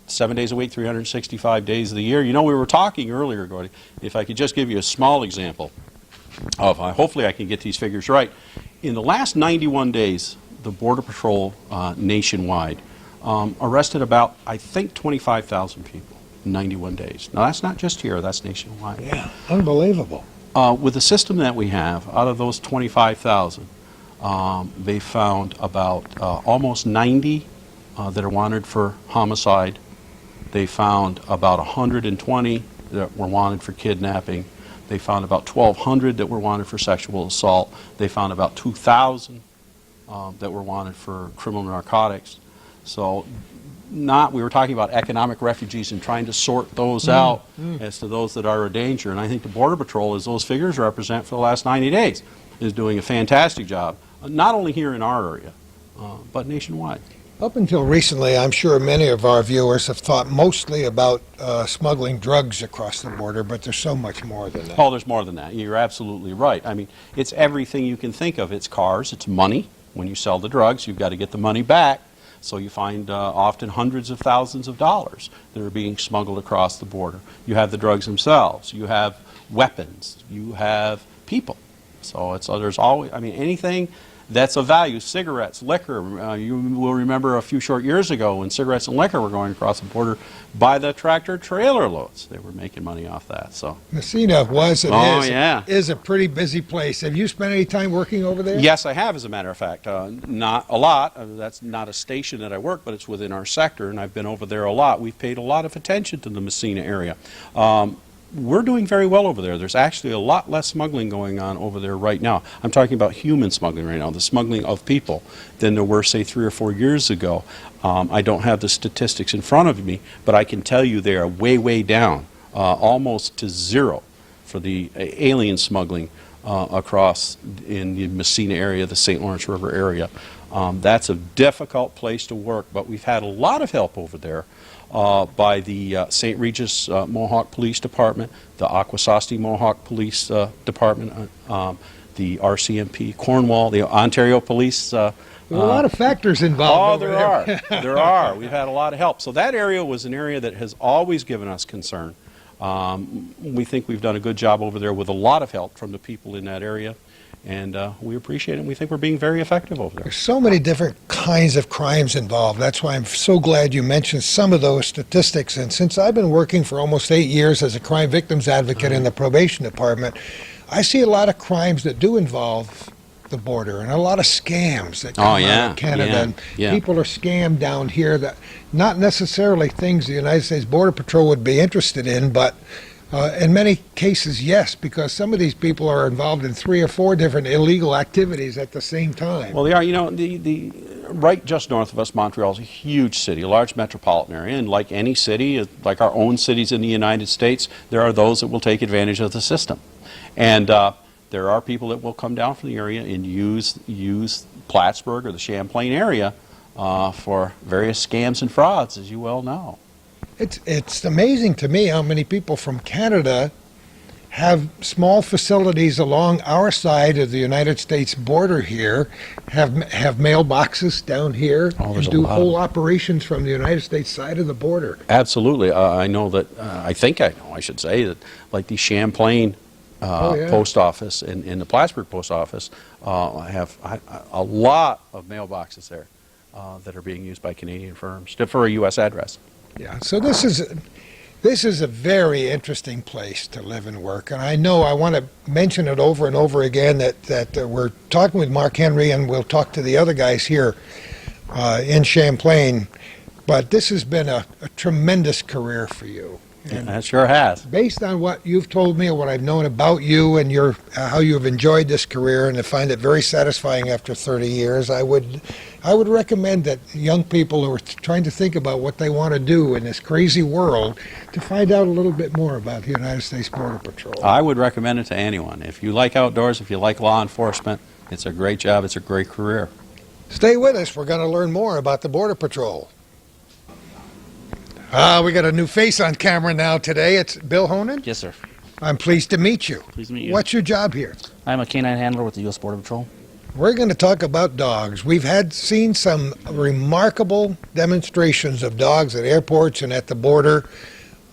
Speaker 2: 7 days a week, 365 days of the year. You know, we were talking earlier, Gordy, if I could just give you a small example of, hopefully I can get these figures right. In the last 91 days, the Border Patrol nationwide arrested about, I think, 25,000 people in 91 days. Now, that's not just here, that's nationwide.
Speaker 1: Yeah, unbelievable.
Speaker 2: With the system that we have, out of those 25,000, they found about almost 90 that are wanted for homicide. They found about 120 that were wanted for kidnapping. They found about 1,200 that were wanted for sexual assault. They found about 2,000 that were wanted for criminal narcotics. So we were talking about economic refugees and trying to sort those out as to those that are a danger. And I think the Border Patrol, as those figures represent for the last 90 days, is doing a fantastic job, not only here in our area, but nationwide.
Speaker 1: Up until recently, I'm sure many of our viewers have thought mostly about smuggling drugs across the border, but there's so much more than that.
Speaker 2: Oh, there's more than that. You're absolutely right. I mean, it's everything you can think of. It's cars, it's money. When you sell the drugs, you've got to get the money back. So you find often hundreds of thousands of dollars that are being smuggled across the border. You have the drugs themselves. You have weapons. You have people. So there's always, I mean, anything that's of value. Cigarettes, liquor. You will remember a few short years ago when cigarettes and liquor were going across the border by the tractor-trailer loads. They were making money off that. So
Speaker 1: Messina was and
Speaker 2: Oh, yeah.
Speaker 1: is a pretty busy place. Have you spent any time working over there?
Speaker 2: Yes, I have, as a matter of fact. Not a lot. That's not a station that I work, but it's within our sector, and I've been over there a lot. We've paid a lot of attention to the Messina area. We're doing very well over there. There's actually a lot less smuggling going on over there right now. I'm talking about human smuggling right now, the smuggling of people, than there were, say, 3 or 4 years ago. I don't have the statistics in front of me, but I can tell you they are way, way down, almost to zero for the alien smuggling across in the Messina area, the St. Lawrence River area. That's a difficult place to work, but we've had a lot of help over there by the St. Regis Mohawk Police Department, the Akwesasne Mohawk Police Department, the RCMP Cornwall, the Ontario Police.
Speaker 1: There are a lot of factors involved.
Speaker 2: There are. There are. We've had a lot of help. So that area was an area that has always given us concern. We think we've done a good job over there with a lot of help from the people in that area. And we appreciate it, and we think we're being very effective over there.
Speaker 1: There's so many different kinds of crimes involved. That's why I'm so glad you mentioned some of those statistics. And since I've been working for almost 8 years as a crime victims advocate in the probation department, I see a lot of crimes that do involve the border and a lot of scams that come out of Canada. And people are scammed down here that not necessarily things the United States Border Patrol would be interested in, but in many cases, yes, because some of these people are involved in 3 or 4 different illegal activities at the same time.
Speaker 2: Well, they are. You know, the right just north of us, Montreal is a huge city, a large metropolitan area, and like any city, like our own cities in the United States, there are those that will take advantage of the system. And there are people that will come down from the area and use Plattsburgh or the Champlain area for various scams and frauds, as you well know.
Speaker 1: It's amazing to me how many people from Canada have small facilities along our side of the United States border here, have mailboxes down here, and do whole operations from the United States side of the border.
Speaker 2: Absolutely. I know that, I should say, that like the Champlain post office and the Plattsburgh post office have a lot of mailboxes there that are being used by Canadian firms for a U.S. address.
Speaker 1: Yeah, so this is a very interesting place to live and work, and I know I want to mention it over and over again that we're talking with Mark Henry, and we'll talk to the other guys here in Champlain, but this has been a tremendous career for you.
Speaker 2: And it sure has.
Speaker 1: Based on what you've told me and what I've known about you and your how you've enjoyed this career, and I find it very satisfying after 30 years, I would recommend that young people who are trying to think about what they want to do in this crazy world to find out a little bit more about the United States Border Patrol.
Speaker 2: I would recommend it to anyone. If you like outdoors, if you like law enforcement, it's a great job, it's a great career.
Speaker 1: Stay with us. We're going to learn more about the Border Patrol. We got a new face on camera now today. It's Bill Honan.
Speaker 3: Yes, sir.
Speaker 1: I'm pleased to meet you.
Speaker 3: Pleased to meet you.
Speaker 1: What's your job here?
Speaker 3: I'm a canine handler with the U.S. Border Patrol.
Speaker 1: We're going to talk about dogs. We've seen some remarkable demonstrations of dogs at airports and at the border,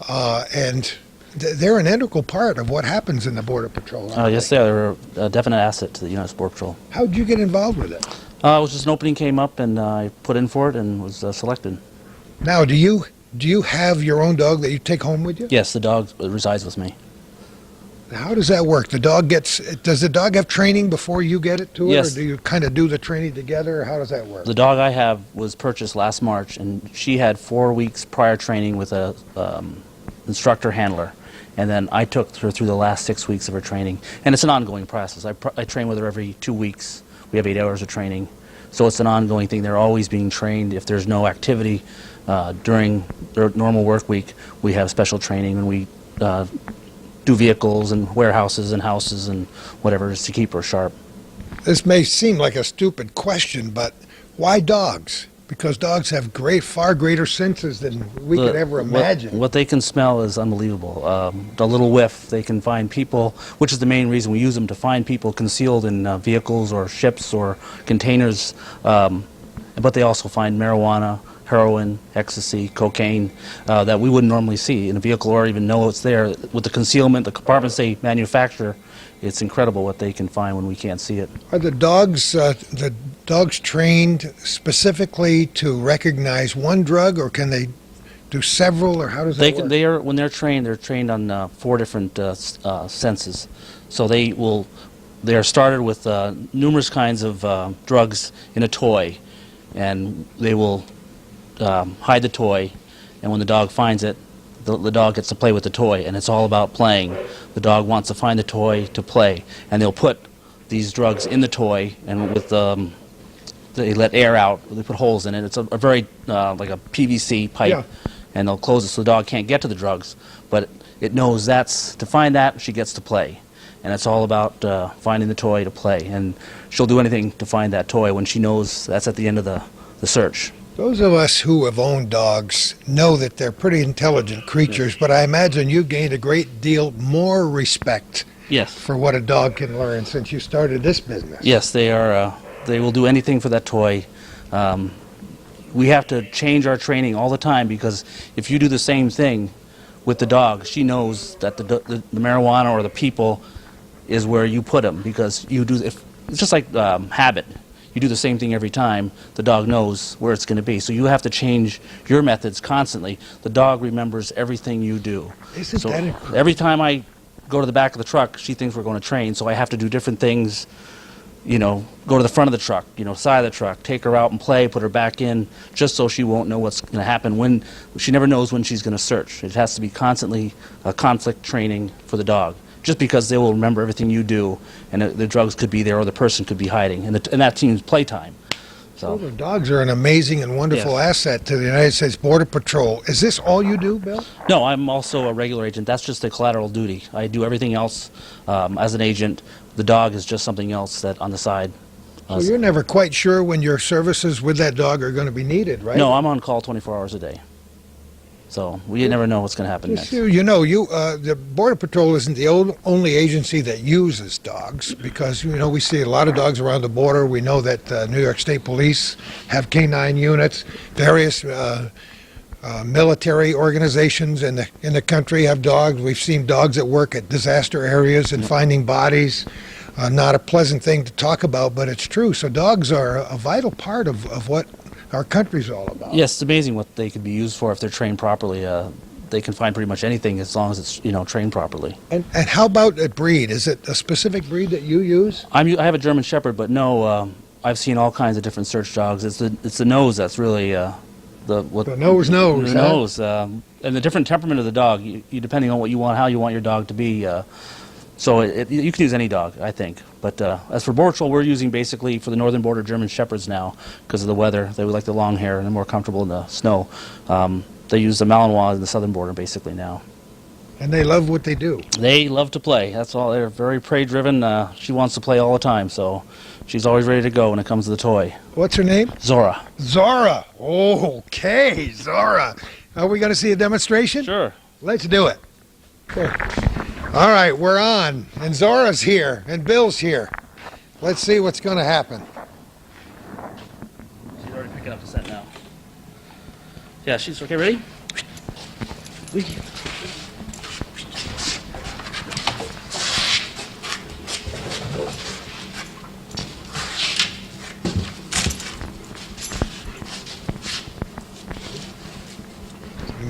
Speaker 1: and they're an integral part of what happens in the Border Patrol.
Speaker 3: Yes, they are. They're a definite asset to the U.S. Border Patrol.
Speaker 1: How did you get involved with it?
Speaker 3: It was just an opening came up, and I put in for it and was selected.
Speaker 1: Now, do you have your own dog that you take home with you?
Speaker 3: Yes, the dog resides with me.
Speaker 1: How does that work? Does the dog have training before you get it to it?
Speaker 3: Yes.
Speaker 1: Or do you kind of do the training together, or how does that work?
Speaker 3: The dog I have was purchased last March, and she had 4 weeks prior training with a instructor handler. And then I took her through the last 6 weeks of her training. And it's an ongoing process. I train with her every 2 weeks. We have 8 hours of training. So it's an ongoing thing. They're always being trained. If there's no activity during their normal work week, we have special training, and we do vehicles and warehouses and houses and whatever, just to keep her sharp.
Speaker 1: This may seem like a stupid question, but why dogs? Because dogs have far greater senses than we could ever imagine.
Speaker 3: What they can smell is unbelievable. The little whiff, they can find people, which is the main reason we use them, to find people concealed in vehicles or ships or containers. But they also find marijuana, heroin, ecstasy, cocaine that we wouldn't normally see in a vehicle or even know it's there. With the concealment, the compartments they manufacture, it's incredible what they can find when we can't see it.
Speaker 1: Are the dogs trained specifically to recognize one drug, or can they do several, or how does that work?
Speaker 3: When they're trained on 4 different senses. So they are started with numerous kinds of drugs in a toy, and they will hide the toy, and when the dog finds it, the dog gets to play with the toy, and it's all about playing. The dog wants to find the toy to play, and they'll put these drugs in the toy, and with they let air out. They put holes in it. It's a very like a PVC pipe,
Speaker 1: Yeah.
Speaker 3: and they'll close it so the dog can't get to the drugs. But it knows to find that, she gets to play, and it's all about finding the toy to play. And she'll do anything to find that toy when she knows that's at the end of the search.
Speaker 1: Those of us who have owned dogs know that they're pretty intelligent creatures, but I imagine you've gained a great deal more respect
Speaker 3: Yes.
Speaker 1: for what a dog can learn since you started this business.
Speaker 3: Yes, they are. They will do anything for that toy. We have to change our training all the time, because if you do the same thing with the dog, she knows that the marijuana or the people is where you put them, because you do. It's just like habit. You do the same thing every time, the dog knows where it's going to be. So you have to change your methods constantly. The dog remembers everything you do.
Speaker 1: Isn't
Speaker 3: So
Speaker 1: that incredible?
Speaker 3: every time I go to the back of the truck, she thinks we're going to train, so I have to do different things. Go to the front of the truck, side of the truck, take her out and play, put her back in, just so she won't know what's going to happen when. She never knows when she's going to search. It has to be constantly a conflict training for the dog, just because they will remember everything you do, and the drugs could be there or the person could be hiding, and that seems playtime.
Speaker 1: Well,
Speaker 3: So
Speaker 1: the dogs are an amazing and wonderful
Speaker 3: Yes.
Speaker 1: asset to the United States Border Patrol. Is this all you do, Bill?
Speaker 3: no, I'm also a regular agent. That's just a collateral duty. I do everything else as an agent. The dog is just something else that on the side.
Speaker 1: So you're never quite sure when your services with that dog are going to be needed, right?
Speaker 3: No, I'm on call 24 hours a day. So we never know what's going to happen
Speaker 1: Yes,
Speaker 3: next.
Speaker 1: the Border Patrol isn't the only agency that uses dogs, because, we see a lot of dogs around the border. We know that New York State Police have canine units. Various military organizations in the country have dogs. We've seen dogs that work at disaster areas and finding bodies. Not a pleasant thing to talk about, but it's true. So dogs are a vital part of what our country's all about.
Speaker 3: Yes, it's amazing what they could be used for if they're trained properly. They can find pretty much anything as long as it's trained properly.
Speaker 1: And how about a breed? Is it a specific breed that you use?
Speaker 3: I have a German Shepherd, but no, I've seen all kinds of different search dogs. It's the nose that's really
Speaker 1: The nose,
Speaker 3: the
Speaker 1: huh?
Speaker 3: nose, and the different temperament of the dog. You depending on what you want, how you want your dog to be. So you can use any dog, I think. But as for Border Patrol, we're using basically for the northern border German Shepherds now because of the weather. They would like the long hair and they're more comfortable in the snow. They use the Malinois in the southern border basically now.
Speaker 1: And they love what they do.
Speaker 3: They love to play. That's all. They're very prey-driven. She wants to play all the time, so she's always ready to go when it comes to the toy.
Speaker 1: What's her name?
Speaker 3: Zora.
Speaker 1: Zora. Okay, Zora. Are we going to see a demonstration?
Speaker 3: Sure.
Speaker 1: Let's do it. Okay. All right, we're on. And Zora's here, and Bill's here. Let's see what's going to happen.
Speaker 3: She's already picking up the scent now. Yeah, she's okay. Ready?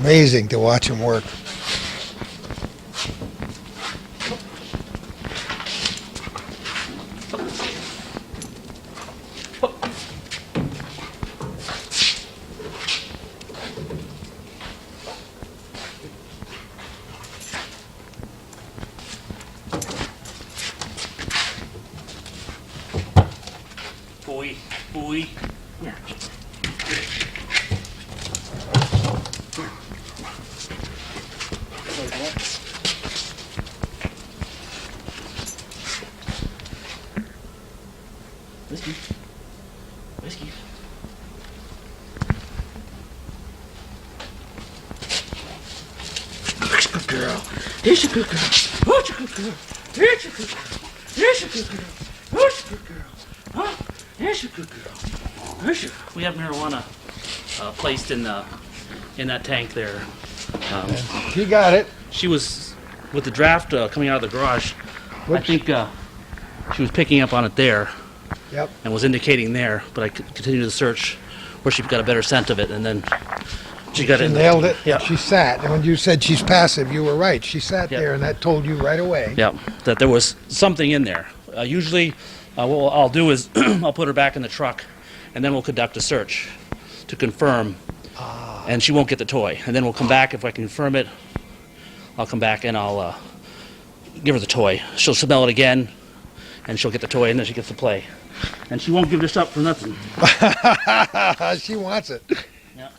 Speaker 1: Amazing to watch him work.
Speaker 3: Boy, boy. Yeah. Whiskey. Whiskey. Here's a good girl. Here's a good girl. Here's a good girl. Here's a good girl. Here's a good girl. Here's a good girl. Huh? Here's a good girl. Here's a... We have marijuana placed in that tank there.
Speaker 1: You got it.
Speaker 3: She was with the draft coming out of the garage.
Speaker 1: Whoops.
Speaker 3: I think she was picking up on it there.
Speaker 1: Yep.
Speaker 3: And was indicating there, but I continued the search where she got a better scent of it, and then she got
Speaker 1: She
Speaker 3: it.
Speaker 1: nailed it.
Speaker 3: Yeah.
Speaker 1: She sat. And when you said she's passive, you were right. She sat
Speaker 3: Yep.
Speaker 1: there, and that told you right away.
Speaker 3: Yeah, that there was something in there. Usually, what I'll do is I'll put her back in the truck, and then we'll conduct a search to confirm, and she won't get the toy. And then we'll come back if I confirm it. I'll come back and I'll give her the toy. She'll smell it again, and she'll get the toy, and then she gets to play. And she won't give this up for nothing.
Speaker 1: She wants it.
Speaker 3: Yeah.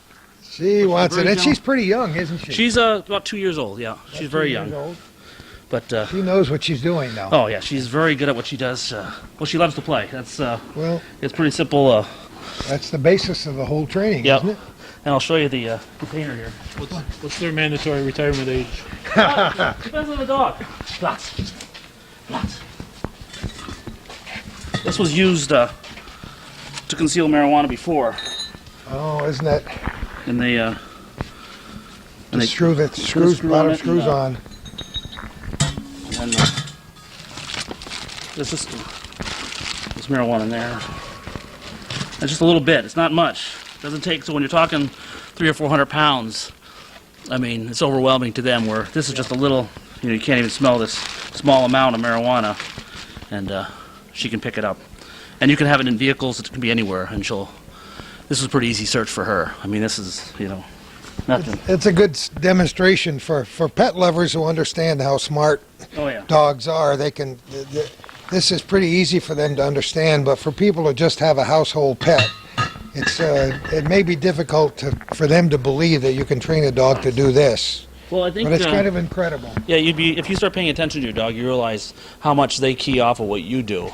Speaker 1: She wants it.
Speaker 3: very
Speaker 1: And
Speaker 3: young.
Speaker 1: she's pretty young, isn't she?
Speaker 3: She's about 2 years old. Yeah, she's very
Speaker 1: 2 years
Speaker 3: young.
Speaker 1: old.
Speaker 3: But
Speaker 1: She knows what she's doing now.
Speaker 3: oh yeah, she's very good at what she does. Well, she loves to play. That's
Speaker 1: Well,
Speaker 3: it's pretty simple.
Speaker 1: that's the basis of the whole training,
Speaker 3: Yeah.
Speaker 1: isn't it?
Speaker 3: And I'll show you the container here.
Speaker 4: What's their mandatory retirement age?
Speaker 3: Depends on the dog. Lots. Lots. This was used to conceal marijuana before,
Speaker 1: Oh, isn't that
Speaker 3: and they
Speaker 1: the screw that screws,
Speaker 3: screw
Speaker 1: a lot
Speaker 3: on
Speaker 1: of
Speaker 3: it
Speaker 1: screws
Speaker 3: and,
Speaker 1: on?
Speaker 3: and there's this marijuana in there. And just a little bit. It's not much. It doesn't take. So when you're talking 300 or 400 pounds, I mean, it's overwhelming to them. Where this is just a little. You can't even smell this small amount of marijuana, and she can pick it up. And you can have it in vehicles. It can be anywhere, and she'll. This is a pretty easy search for her. I mean, this is nothing.
Speaker 1: It's a good demonstration for pet lovers who understand how smart
Speaker 3: Oh yeah.
Speaker 1: dogs are. They can. This is pretty easy for them to understand, but for people who just have a household pet, it may be difficult for them to believe that you can train a dog to do this.
Speaker 3: Well, I think.
Speaker 1: But it's kind of incredible.
Speaker 3: Yeah, if you start paying attention to your dog, you realize how much they key off of what you do.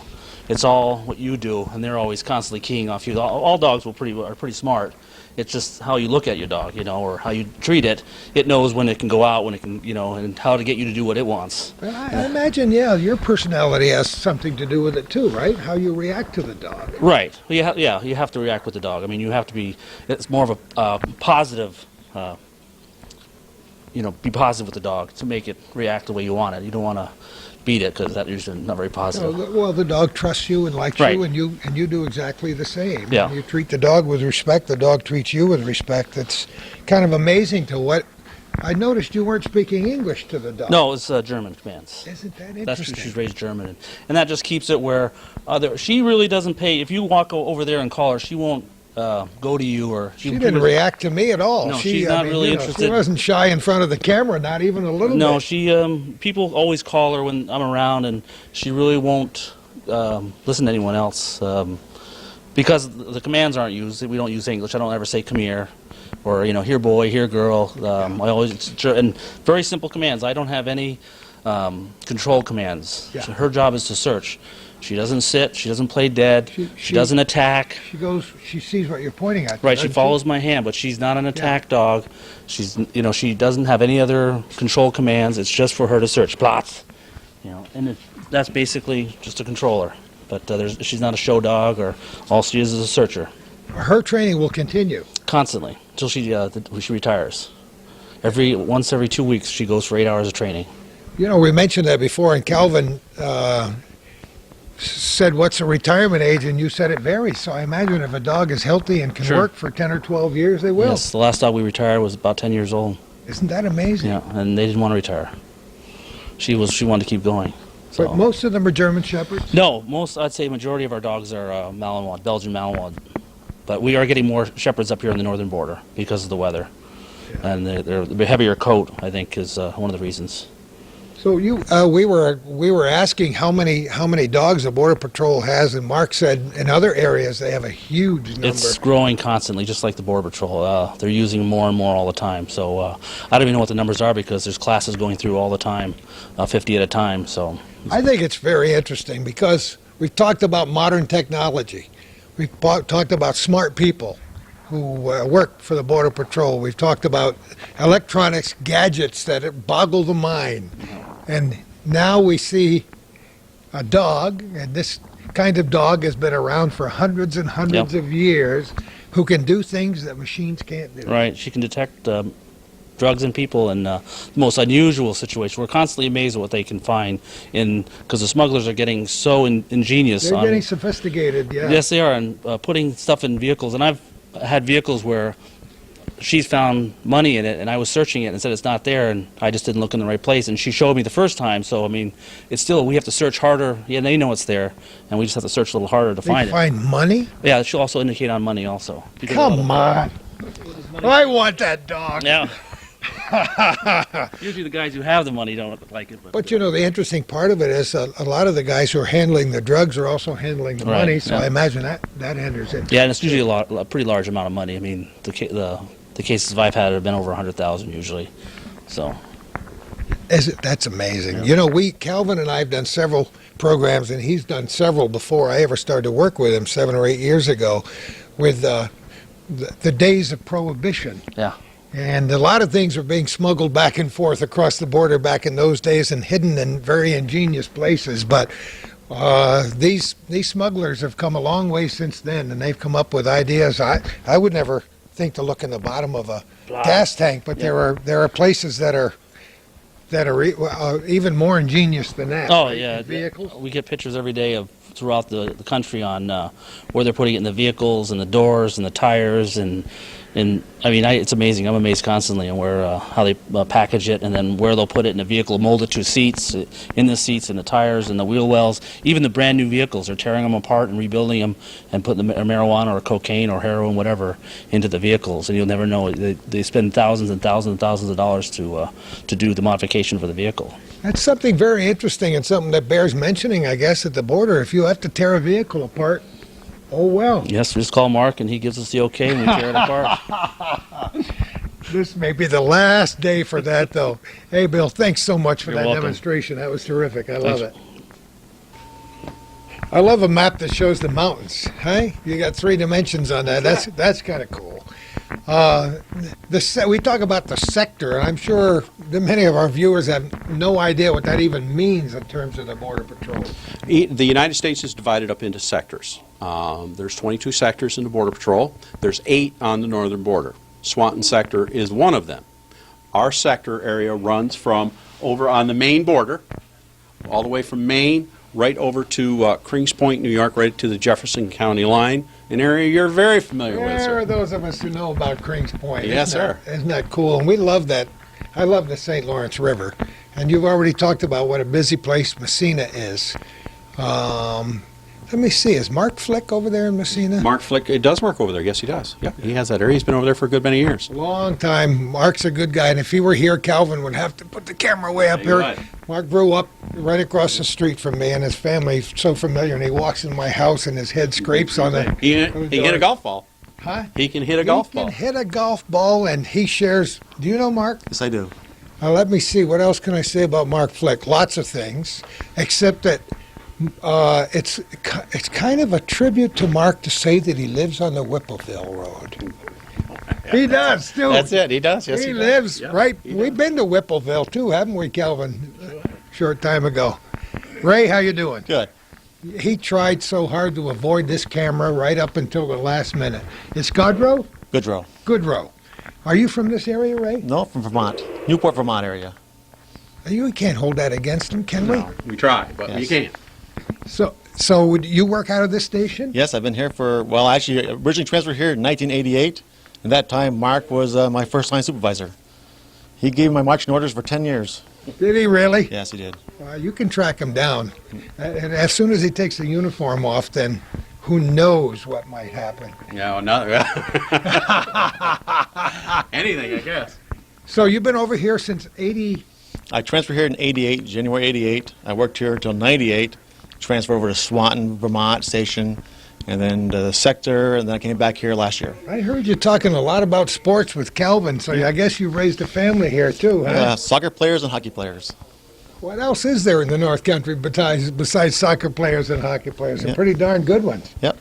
Speaker 3: It's all what you do, and they're always constantly keying off you. All dogs are pretty smart. It's just how you look at your dog, or how you treat it. It knows when it can go out, when it can, and how to get you to do what it wants.
Speaker 1: Well, I imagine, your personality has something to do with it too, right? How you react to the dog.
Speaker 3: Right. Well, you have to react with the dog. I mean, you have to be. It's more of a positive. Be positive with the dog to make it react the way you want it. You don't want to beat it because that's usually not very positive.
Speaker 1: Well, the dog trusts you and likes
Speaker 3: Right.
Speaker 1: you, and you do exactly the same.
Speaker 3: Yeah.
Speaker 1: You treat the dog with respect. The dog treats you with respect. It's kind of amazing to what. I noticed you weren't speaking English to the dog.
Speaker 3: No, it's German commands.
Speaker 1: Isn't that
Speaker 3: That's
Speaker 1: interesting?
Speaker 3: she's raised German, and that just keeps it where she really doesn't pay. If you walk over there and call her, she won't go to you or
Speaker 1: She didn't react to me at all.
Speaker 3: No, she's not really
Speaker 1: She
Speaker 3: interested.
Speaker 1: wasn't shy in front of the camera, not even a little
Speaker 3: No,
Speaker 1: bit.
Speaker 3: she. People always call her when I'm around, and she really won't listen to anyone else because the commands aren't used. We don't use English. I don't ever say "come here," or "here boy," "here girl." I always and very simple commands. I don't have any control commands.
Speaker 1: Yeah.
Speaker 3: So her job is to search. She doesn't sit. She doesn't play dead.
Speaker 1: She-
Speaker 3: She doesn't attack.
Speaker 1: She sees what you're pointing at.
Speaker 3: Right, she
Speaker 1: doesn't
Speaker 3: follows my hand, but she's not an attack dog. She's, she doesn't have any other control commands. It's just for her to search. Plots, and that's basically just a controller. But she's not a show dog, or all she is a searcher,
Speaker 1: Her training will continue.
Speaker 3: constantly until she retires. Once every 2 weeks, she goes for 8 hours of training.
Speaker 1: We mentioned that before, and Calvin said, "What's the retirement age?" And you said it varies. So I imagine if a dog is healthy and can
Speaker 3: Sure.
Speaker 1: work for 10 or 12 years, they will.
Speaker 3: Yes, the last dog we retired was about 10 years old.
Speaker 1: Isn't that amazing?
Speaker 3: Yeah, and they didn't want to retire. She wanted to keep going. So.
Speaker 1: But most of them are German Shepherds.
Speaker 3: No, I'd say majority of our dogs are Malinois, Belgian Malinois. But we are getting more Shepherds up here on the northern border because of the weather. And the heavier coat, I think, is one of the reasons.
Speaker 1: So we were asking how many dogs the Border Patrol has, and Mark said in other areas they have a huge number.
Speaker 3: It's growing constantly, just like the Border Patrol. They're using more and more all the time. So I don't even know what the numbers are because there's classes going through all the time, 50 at a time. So
Speaker 1: I think it's very interesting because we've talked about modern technology. We've talked about smart people who work for the Border Patrol. We've talked about electronics, gadgets that boggle the mind. And now we see a dog, and this kind of dog has been around for hundreds and hundreds of years, who can do things that machines can't do.
Speaker 3: right, she can detect drugs in people in the most unusual situations. We're constantly amazed at what they can find because the smugglers are getting so ingenious.
Speaker 1: They're getting sophisticated, yeah.
Speaker 3: Yes, they are, and putting stuff in vehicles. And I've had vehicles where she's found money in it, and I was searching it and said it's not there, and I just didn't look in the right place. And she showed me the first time, so I mean, it's still, we have to search harder. Yeah, they know it's there, and we just have to search a little harder to find
Speaker 1: They find money?
Speaker 3: it. Yeah, she'll also indicate on money also. Because
Speaker 1: Come on. I want that dog.
Speaker 3: Yeah. Usually the guys who have the money don't like it.
Speaker 1: But you know, the interesting part of it is a lot of the guys who are handling the drugs are also handling the
Speaker 3: Right,
Speaker 1: money, so
Speaker 3: yeah.
Speaker 1: I imagine that enters it.
Speaker 3: Yeah, and it's usually a pretty large amount of money. I mean, the cases I've had have been over 100,000 usually. So
Speaker 1: That's amazing. You know, Calvin and I have done several programs, and he's done several before I ever started to work with him 7 or 8 years ago with the days of Prohibition.
Speaker 3: yeah,
Speaker 1: And a lot of things were being smuggled back and forth across the border back in those days and hidden in very ingenious places. But these smugglers have come a long way since then, and they've come up with ideas. I would never think to look in the bottom of a gas tank, but there are places that are even more ingenious than that.
Speaker 3: oh
Speaker 1: right?
Speaker 3: yeah,
Speaker 1: In vehicles.
Speaker 3: we get pictures every day of throughout the country on where they're putting it in the vehicles and the doors and the tires and I mean, it's amazing. I'm amazed constantly on where how they package it, and then where they'll put it in a vehicle, mold it to seats, in the seats and the tires and the wheel wells. Even the brand new vehicles, they're tearing them apart and rebuilding them and putting the marijuana or cocaine or heroin, whatever, into the vehicles. And you'll never know. They spend thousands and thousands and thousands of dollars to do the modification for the vehicle.
Speaker 1: That's something very interesting and something that bears mentioning, I guess, at the border. If you have to tear a vehicle apart, oh well.
Speaker 3: Yes, we just call Mark and he gives us the okay and we tear it apart.
Speaker 1: This may be the last day for that, though. Hey, Bill, thanks so much for
Speaker 3: You're
Speaker 1: that
Speaker 3: welcome.
Speaker 1: demonstration. That was terrific. I love
Speaker 3: Thanks.
Speaker 1: it. I love a map that shows the mountains. Hey, you got 3 dimensions on that. That's kind of cool. We talk about the sector, and I'm sure that many of our viewers have no idea what that even means in terms of the Border Patrol.
Speaker 2: The United States is divided up into sectors. There's 22 sectors in the Border Patrol. There's 8 on the northern border. Swanton sector is one of them. Our sector area runs from over on the Maine border, all the way from Maine right over to Krings Point, New York, right to the Jefferson County line, an area you're very familiar with,
Speaker 1: There
Speaker 2: sir.
Speaker 1: are those of us who know about Krings Point.
Speaker 2: Yes,
Speaker 1: Isn't that cool? And we love that. I love the St. Lawrence River. And you've already talked about what a busy place Messina is. Let me see. Is Mark Flick over there in Messina?
Speaker 2: Mark Flick, it does work over there. Yes, he does. Yeah, he has that area. He's been over there for a good many years.
Speaker 1: Long time. Mark's a good guy. And if he were here, Calvin would have to put the camera way up
Speaker 2: Yeah, you're
Speaker 1: here.
Speaker 2: right.
Speaker 1: Mark grew up right across the street from me, and his family's so familiar. And he walks in my house, and his head scrapes on the.
Speaker 2: He can hit a golf ball.
Speaker 1: Huh?
Speaker 2: He can hit a golf
Speaker 1: He can
Speaker 2: ball.
Speaker 1: hit a golf ball, and he shares. Do you know Mark?
Speaker 5: Yes, I do.
Speaker 1: Let me see. What else can I say about Mark Flick? Lots of things, except that it's kind of a tribute to Mark to say that he lives on the Whippleville Road. He does, too.
Speaker 2: That's it. He does. Yes,
Speaker 1: he
Speaker 2: does.
Speaker 1: lives
Speaker 2: Yeah,
Speaker 1: right.
Speaker 2: he
Speaker 1: We've been to Whippleville, too, haven't we, Calvin? A short time ago. Ray, how you doing?
Speaker 5: Good.
Speaker 1: He tried so hard to avoid this camera right up until the last minute. It's Godrow?
Speaker 5: Goodrow.
Speaker 1: Goodrow. Are you from this area, Ray?
Speaker 5: No, from Vermont. Newport, Vermont area.
Speaker 1: We can't hold that against him, can we?
Speaker 2: We try, but
Speaker 5: Yes.
Speaker 2: you can't.
Speaker 1: So would you work out of this station?
Speaker 5: Yes, I've been here actually originally transferred here in 1988. At that time, Mark was my first line supervisor. He gave me my marching orders for 10 years.
Speaker 1: Did he really?
Speaker 5: Yes, he did.
Speaker 1: You can track him down. And as soon as he takes the uniform off, then who knows what might happen.
Speaker 2: No, anything, I guess.
Speaker 1: So you've been over here since 88?
Speaker 5: I transferred here in '88, January '88. I worked here until '98. Transferred over to Swanton, Vermont station, and then the sector, and then I came back here last year.
Speaker 1: I heard you talking a lot about sports with Calvin, so I guess you raised a family here too, huh?
Speaker 5: Soccer players and hockey players.
Speaker 1: What else is there in the North Country besides soccer players and hockey players? Some
Speaker 5: Yep.
Speaker 1: pretty darn good ones.
Speaker 5: Yep.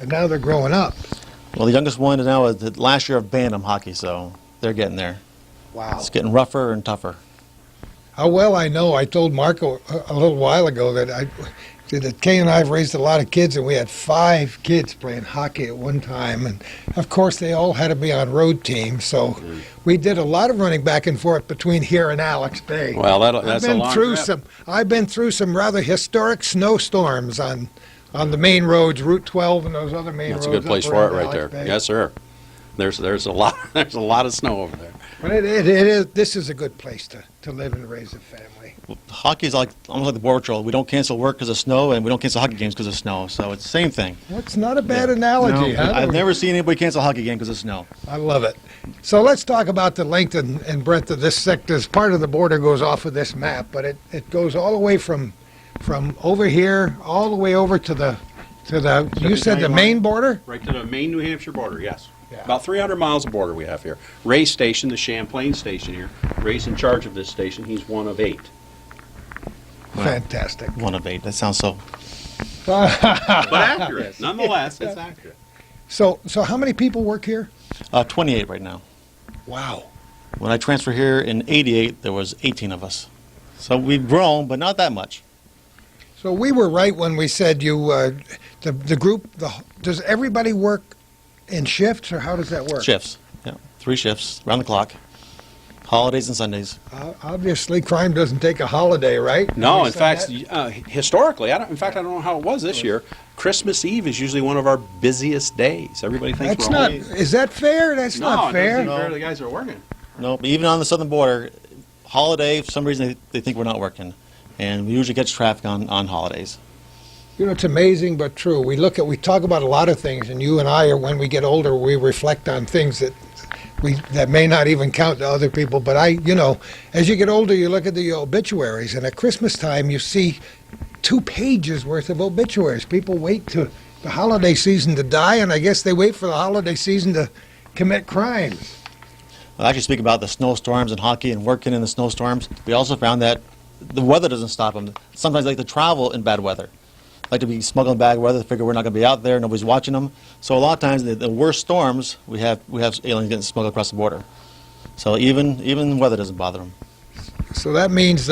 Speaker 1: And now they're growing up.
Speaker 5: Well, the youngest one now is the last year of Bantam hockey, so they're getting there.
Speaker 1: Wow.
Speaker 5: It's getting rougher and tougher.
Speaker 1: How well I know, I told Marco a little while ago that Kay and I have raised a lot of kids, and we had 5 kids playing hockey at one time. And, of course, they all had to be on road teams, so we did a lot of running back and forth between here and Alex Bay.
Speaker 2: Well, that's a long trip.
Speaker 1: I've been through some rather historic snowstorms on the main roads, Route 12 and those other main roads.
Speaker 2: That's a good place
Speaker 1: up
Speaker 2: for it
Speaker 1: around
Speaker 2: right
Speaker 1: Alex
Speaker 2: there.
Speaker 1: Bay.
Speaker 2: Yes, sir. There's a lot of snow over there.
Speaker 1: But it is. This is a good place to live and raise a family.
Speaker 5: Hockey is almost like the Border Patrol. We don't cancel work because of snow, and we don't cancel hockey games because of snow. So it's the same thing.
Speaker 1: That's not a bad analogy,
Speaker 5: No,
Speaker 1: huh?
Speaker 5: I've never seen anybody cancel a hockey game because of snow.
Speaker 1: I love it. So let's talk about the length and breadth of this sector. Part of the border goes off of this map, but it goes all the way from over here all the way over to the you said the main border?
Speaker 2: Right to the Maine, New Hampshire border, yes.
Speaker 1: Yeah.
Speaker 2: About 300 miles of border we have here. Ray's station, the Champlain station here. Ray's in charge of this station. He's one of 8.
Speaker 1: Fantastic.
Speaker 5: 1 of 8. That sounds so.
Speaker 2: But accurate. Nonetheless, it's accurate.
Speaker 1: So how many people work here?
Speaker 5: 28 right now.
Speaker 1: Wow.
Speaker 5: When I transferred here in '88, there was 18 of us. So we've grown, but not that much.
Speaker 1: So we were right when we said the group. Does everybody work in shifts, or how does that work?
Speaker 5: Shifts. Yeah, 3 shifts around the clock. Holidays and Sundays.
Speaker 1: Obviously, crime doesn't take a holiday, right?
Speaker 2: No,
Speaker 1: We
Speaker 2: in
Speaker 1: said
Speaker 2: fact,
Speaker 1: that?
Speaker 2: historically, I don't know how it was this year. Christmas Eve is usually one of our busiest days. Everybody thinks
Speaker 1: That's
Speaker 2: we're
Speaker 1: not.
Speaker 2: all...
Speaker 1: Is that fair? That's not fair.
Speaker 2: No, the guys are working.
Speaker 5: No, but even on the southern border, holiday, for some reason they think we're not working. And we usually catch traffic on holidays.
Speaker 1: You know, it's amazing but true. We talk about a lot of things, and you and I, when we get older, we reflect on things that may not even count to other people. But as you get older, you look at the obituaries, and at Christmas time, you see 2 pages worth of obituaries. People wait to the holiday season to die, and I guess they wait for the holiday season to commit crimes.
Speaker 5: I'll actually speak about the snowstorms and hockey and working in the snowstorms. We also found that the weather doesn't stop them. Sometimes they like to travel in bad weather. Like to be smuggling bad weather, figure we're not going to be out there, nobody's watching them. So a lot of times, the worst storms, we have aliens getting smuggled across the border. So even weather doesn't bother them.
Speaker 1: So that means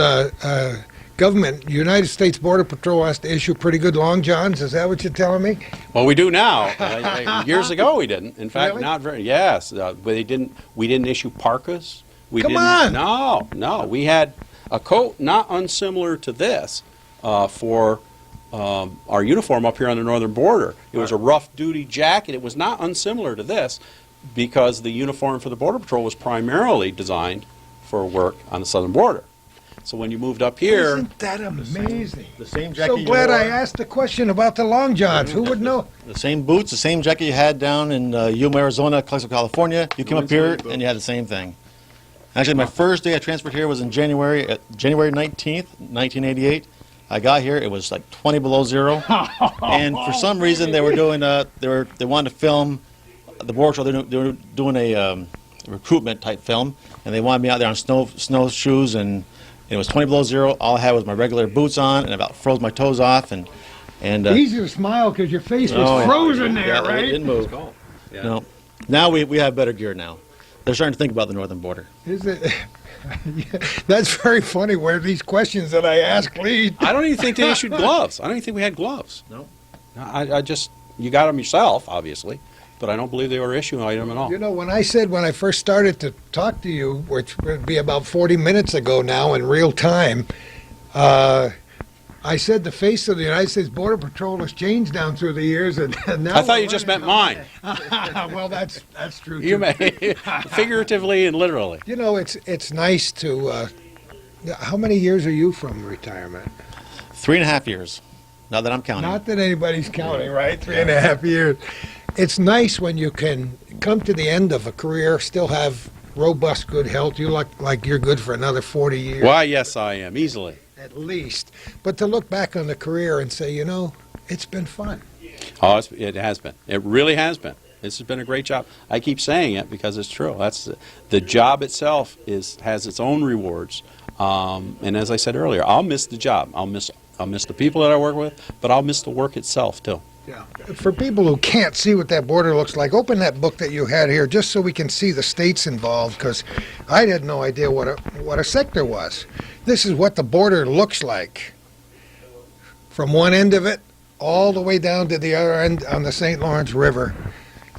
Speaker 1: government, United States Border Patrol has to issue pretty good long johns. Is that what you're telling me?
Speaker 2: Well, we do now. Years ago, we didn't. In fact,
Speaker 1: Really?
Speaker 2: not very. Yes, we didn't issue parkas.
Speaker 1: Come on!
Speaker 2: No. We had a coat not unsimilar to this for our uniform up here on the northern border. It was a rough-duty jacket. It was not unsimilar to this because the uniform for the Border Patrol was primarily designed for work on the southern border. So when you moved up here...
Speaker 1: Isn't that amazing?
Speaker 5: The same jacket
Speaker 1: So
Speaker 5: you
Speaker 1: glad
Speaker 5: wore,
Speaker 1: I asked the question about the long johns. Who would know?
Speaker 5: the same boots, the same jacket you had down in Yuma, Arizona, Clarksville, California. You came up here and you had the same thing. Actually, my first day I transferred here was in January 19th, 1988. I got here, it was like 20 below zero, and for some reason they were doing they wanted to film the Border Patrol. They were doing a recruitment type film, and they wanted me out there on snowshoes, and it was 20 below zero. All I had was my regular boots on, and about froze my toes off, and
Speaker 1: Easy to smile because your face was frozen there,
Speaker 5: yeah,
Speaker 1: right?
Speaker 5: It didn't move.
Speaker 2: Yeah.
Speaker 5: No, now we have better gear now. They're starting to think about the northern border.
Speaker 1: Is it? That's very funny where these questions that I ask lead.
Speaker 2: I don't even think they issued gloves. I don't even think we had gloves.
Speaker 5: No.
Speaker 2: I just, you got them yourself, obviously, but I don't believe they were issuing them at all.
Speaker 1: You know, when I first started to talk to you, which would be about 40 minutes ago now in real time, I said the face of the United States Border Patrol has changed down through the years, and now
Speaker 2: I thought you just meant mine.
Speaker 1: Well, that's true.
Speaker 2: You
Speaker 1: too.
Speaker 2: may, figuratively and literally.
Speaker 1: You know, it's nice to. How many years are you from retirement?
Speaker 5: 3.5 years. Now that I'm counting.
Speaker 1: Not that anybody's counting, right? 3.5 years. It's nice when you can come to the end of a career, still have robust good health. You look like you're good for another 40 years.
Speaker 2: Why, yes, I am, easily.
Speaker 1: At least. But to look back on the career and say, you know, it's been fun.
Speaker 2: Oh, it has been. It really has been. This has been a great job. I keep saying it because it's true. That's the job itself has its own rewards. And as I said earlier, I'll miss the job. I'll miss the people that I work with, but I'll miss the work itself too.
Speaker 1: Yeah. For people who can't see what that border looks like, open that book that you had here just so we can see the states involved, because I had no idea what a sector was. This is what the border looks like from one end of it all the way down to the other end on the St. Lawrence River.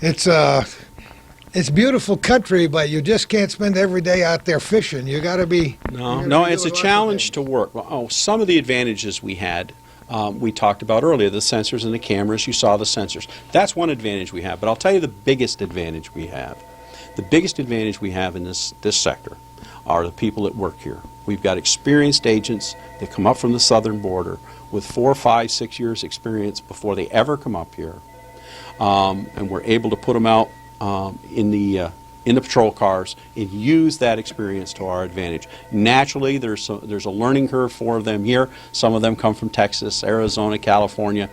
Speaker 1: It's beautiful country, but you just can't spend every day out there fishing. You got to be.
Speaker 2: No, it's a challenge to work. Well, some of the advantages we had, we talked about earlier, the sensors and the cameras. You saw the sensors. That's one advantage we have. But I'll tell you the biggest advantage we have. The biggest advantage we have in this sector are the people that work here. We've got experienced agents that come up from the southern border with 4, 5, 6 years experience before they ever come up here. And we're able to put them out in the patrol cars and use that experience to our advantage. Naturally, there's a learning curve for them here. Some of them come from Texas, Arizona, California.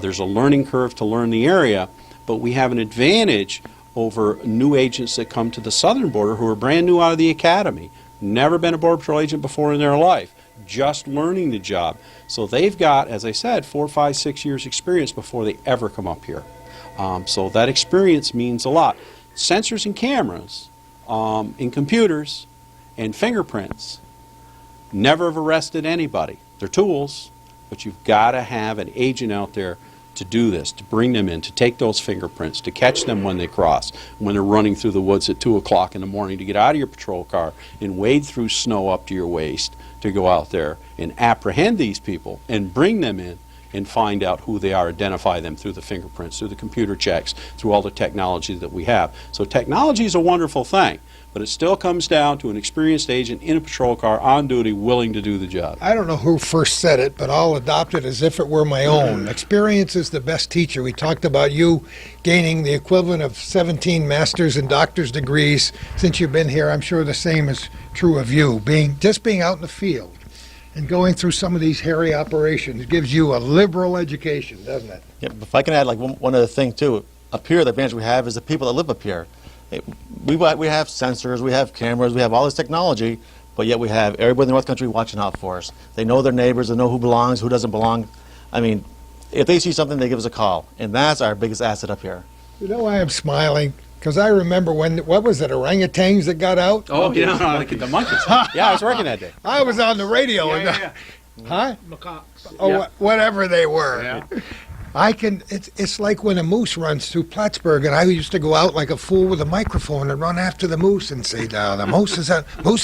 Speaker 2: There's a learning curve to learn the area, but we have an advantage over new agents that come to the southern border who are brand new out of the academy, never been a Border Patrol agent before in their life, just learning the job. So they've got, as I said, 4, 5, 6 years experience before they ever come up here. So that experience means a lot. Sensors and cameras in computers and fingerprints never have arrested anybody. They're tools, but you've got to have an agent out there to do this, to bring them in, to take those fingerprints, to catch them when they cross, when they're running through the woods at 2 o'clock in the morning, to get out of your patrol car and wade through snow up to your waist to go out there and apprehend these people and bring them in and find out who they are, identify them through the fingerprints, through the computer checks, through all the technology that we have. So technology is a wonderful thing, but it still comes down to an experienced agent in a patrol car on duty willing to do the job.
Speaker 1: I don't know who first said it, but I'll adopt it as if it were my own. Experience is the best teacher. We talked about you gaining the equivalent of 17 master's and doctor's degrees since you've been here. I'm sure the same is true of you. Just being out in the field and going through some of these hairy operations gives you a liberal education, doesn't it?
Speaker 5: Yeah, if I can add like one other thing too, up here the advantage we have is the people that live up here. We have sensors, we have cameras, we have all this technology, but yet we have everybody in the North Country watching out for us. They know their neighbors, they know who belongs, who doesn't belong. I mean, if they see something, they give us a call, and that's our biggest asset up here.
Speaker 1: You know why I'm smiling? Because I remember what was it, orangutans that got out?
Speaker 2: Oh, yeah, the monkeys. Yeah, I was working that day.
Speaker 1: I was on the radio. Huh?
Speaker 4: Macaques.
Speaker 1: Oh, whatever they were. It's like when a moose runs through Plattsburgh, and I used to go out like a fool with a microphone and run after the moose and say, "Now the moose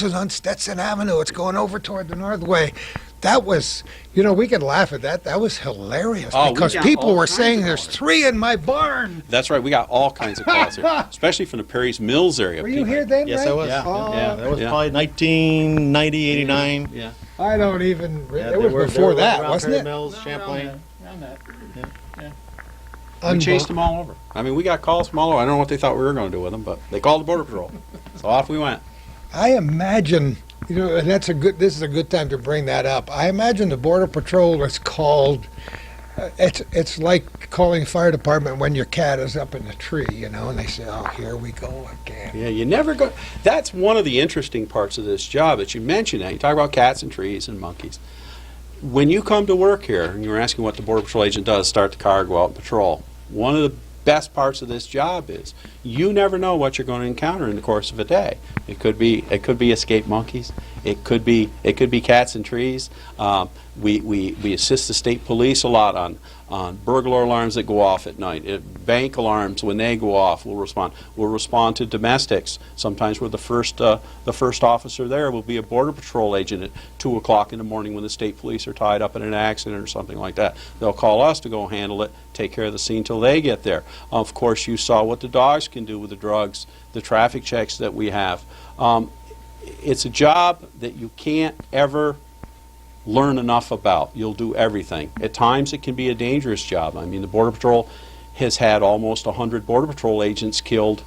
Speaker 1: is on Stetson Avenue. It's going over toward the Northway." That was, we could laugh at that. That was hilarious because people were saying, "There's 3 in my barn."
Speaker 2: That's right. We got all kinds of calls here, especially from the Perry's Mills area.
Speaker 1: Were you here then?
Speaker 5: Yes,
Speaker 1: right?
Speaker 5: I was.
Speaker 2: Yeah,
Speaker 5: That was probably 1990, 89.
Speaker 2: Yeah.
Speaker 1: I don't even.
Speaker 5: Yeah,
Speaker 1: it was before that,
Speaker 5: around
Speaker 1: wasn't
Speaker 5: Perry
Speaker 1: it?
Speaker 5: Mills, Champlain.
Speaker 2: We chased them all over. I mean, we got calls from all over. I don't know what they thought we were going to do with them, but they called the Border Patrol. So off we went.
Speaker 1: I imagine, and this is a good time to bring that up. I imagine the Border Patrol is called, it's like calling fire department when your cat is up in the tree, and they say, "Oh, here we go again."
Speaker 2: Yeah, you never go. That's one of the interesting parts of this job that you mentioned. You talk about cats and trees and monkeys. When you come to work here, and you're asking what the Border Patrol agent does, start the car, go out and patrol, one of the best parts of this job is you never know what you're going to encounter in the course of a day. It could be escaped monkeys. It could be cats and trees. We assist the state police a lot on burglar alarms that go off at night. Bank alarms, when they go off, we'll respond. We'll respond to domestics. Sometimes we're the first officer there will be a Border Patrol agent at 2 o'clock in the morning when the state police are tied up in an accident or something like that. They'll call us to go handle it, take care of the scene till they get there. Of course, you saw what the dogs can do with the drugs, the traffic checks that we have. It's a job that you can't ever learn enough about. You'll do everything. At times it can be a dangerous job. I mean, the Border Patrol has had almost 100 Border Patrol agents killed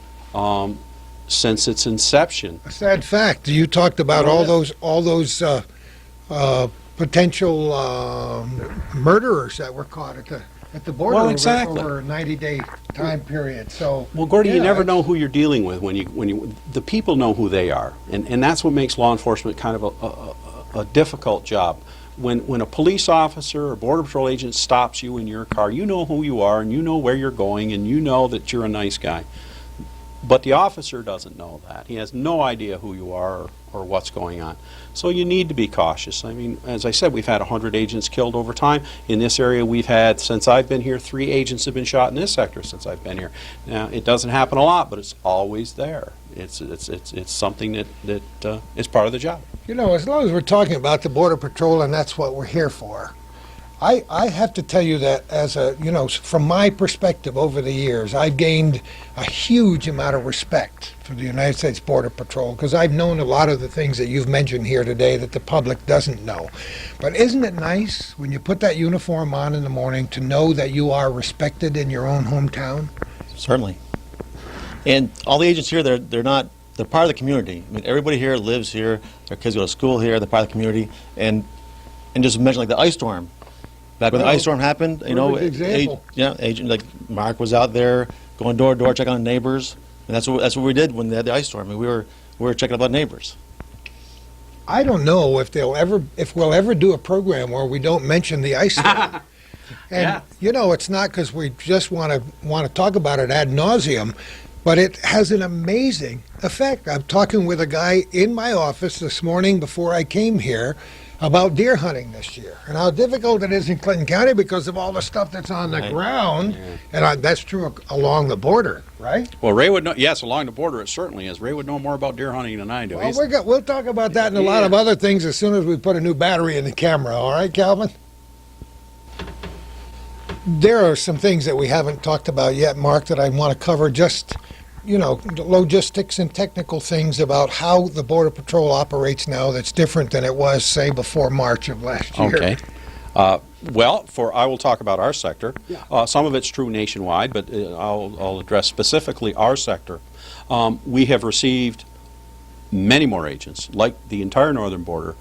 Speaker 2: since its inception.
Speaker 1: A sad fact. You talked about
Speaker 2: Well,
Speaker 1: all those potential murderers that were caught at the border
Speaker 2: Well, exactly.
Speaker 1: over a 90-day time period. So,
Speaker 2: Well, Gordy, you
Speaker 1: yeah,
Speaker 2: never
Speaker 1: it's-
Speaker 2: know who you're dealing with when the people know who they are, and that's what makes law enforcement kind of a difficult job. When a police officer or border patrol agent stops you in your car, you know who you are and you know where you're going and you know that you're a nice guy. But the officer doesn't know that. He has no idea who you are or what's going on. So you need to be cautious. I mean, as I said, we've had 100 agents killed over time. In this area, we've had, since I've been here, 3 agents have been shot in this sector since I've been here. Now, it doesn't happen a lot, but it's always there. It's something that is part of the job.
Speaker 1: You know, as long as we're talking about the Border Patrol and that's what we're here for, I have to tell you that from my perspective over the years, I've gained a huge amount of respect for the United States Border Patrol because I've known a lot of the things that you've mentioned here today that the public doesn't know. But isn't it nice when you put that uniform on in the morning to know that you are respected in your own hometown?
Speaker 5: Certainly. And all the agents here, they're part of the community. I mean, everybody here lives here. Their kids go to school here. They're part of the community. And just mention like the ice storm. Back when the ice storm happened,
Speaker 1: perfect example.
Speaker 5: Agent like Mark was out there going door to door, checking on neighbors. And that's what we did when they had the ice storm. I mean, we were checking about neighbors.
Speaker 1: I don't know if we'll ever do a program where we don't mention the ice storm. And
Speaker 2: Yeah.
Speaker 1: it's not because we just want to talk about it ad nauseum, but it has an amazing effect. I'm talking with a guy in my office this morning before I came here about deer hunting this year and how difficult it is in Clinton County because of all the stuff that's on the
Speaker 5: Right.
Speaker 1: ground, and that's true along the border, right?
Speaker 2: Well, Ray would know. Yes, along the border it certainly is. Ray would know more about deer hunting than I do.
Speaker 1: Well,
Speaker 2: He's-
Speaker 1: we'll talk about that and a lot of other things as soon as we put a new battery in the camera. All right, Calvin? There are some things that we haven't talked about yet, Mark, that I want to cover. Just, logistics and technical things about how the Border Patrol operates now that's different than it was, say, before March of last year.
Speaker 2: Okay. Well, I will talk about our sector. Some of it's true nationwide, but I'll address specifically our sector. We have received many more agents. Like the entire northern border,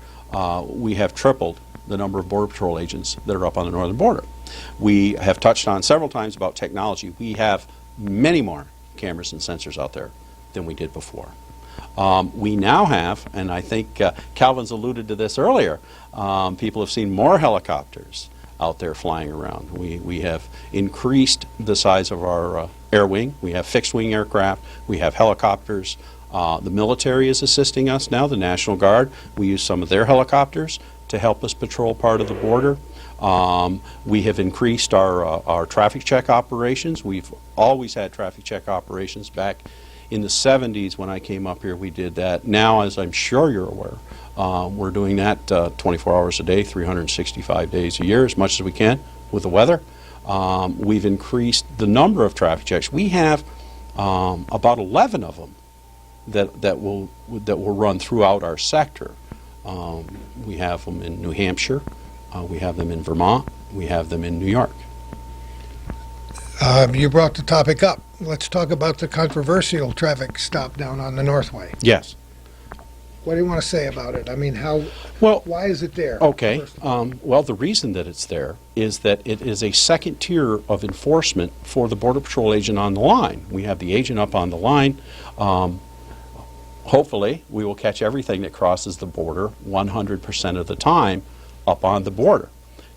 Speaker 2: we have tripled the number of Border Patrol agents that are up on the northern border. We have touched on several times about technology. We have many more cameras and sensors out there than we did before. We now have, and I think Calvin's alluded to this earlier, people have seen more helicopters out there flying around. We have increased the size of our air wing. We have fixed wing aircraft. We have helicopters. The military is assisting us now, the National Guard. We use some of their helicopters to help us patrol part of the border. We have increased our traffic check operations. We've always had traffic check operations. Back in the 70s when I came up here, we did that. Now, as I'm sure you're aware, we're doing that 24 hours a day, 365 days a year, as much as we can with the weather. We've increased the number of traffic checks. We have about 11 of them that will run throughout our sector. We have them in New Hampshire. We have them in Vermont. We have them in New York.
Speaker 1: You brought the topic up. Let's talk about the controversial traffic stop down on the Northway.
Speaker 2: Yes.
Speaker 1: What do you want to say about it? I mean,
Speaker 2: Well,
Speaker 1: why is it there?
Speaker 2: okay.
Speaker 1: First of all?
Speaker 2: Well, the reason that it's there is that it is a second tier of enforcement for the Border Patrol agent on the line. We have the agent up on the line. Hopefully, we will catch everything that crosses the border 100% of the time up on the border.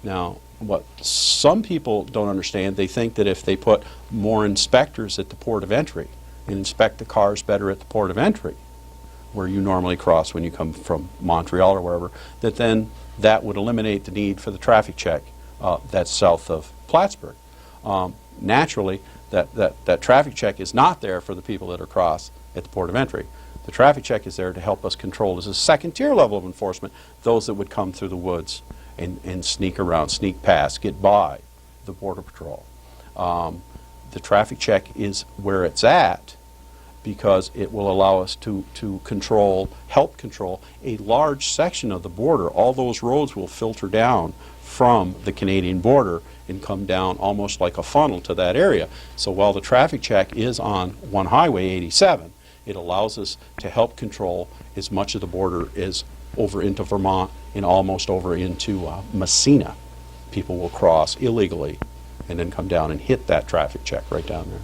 Speaker 2: Now, what some people don't understand, they think that if they put more inspectors at the port of entry and inspect the cars better at the port of entry, where you normally cross when you come from Montreal or wherever, that would eliminate the need for the traffic check that's south of Plattsburgh. Naturally, that traffic check is not there for the people that are cross at the port of entry. The traffic check is there to help us control, as a second tier level of enforcement, those that would come through the woods and sneak around, sneak past, get by the Border Patrol. The traffic check is where it's at because it will allow us to help control a large section of the border. All those roads will filter down from the Canadian border and come down almost like a funnel to that area. So while the traffic check is on one highway, 87, It allows us to help control as much of the border as over into Vermont and almost over into Messina. People will cross illegally and then come down and hit that traffic check right down there.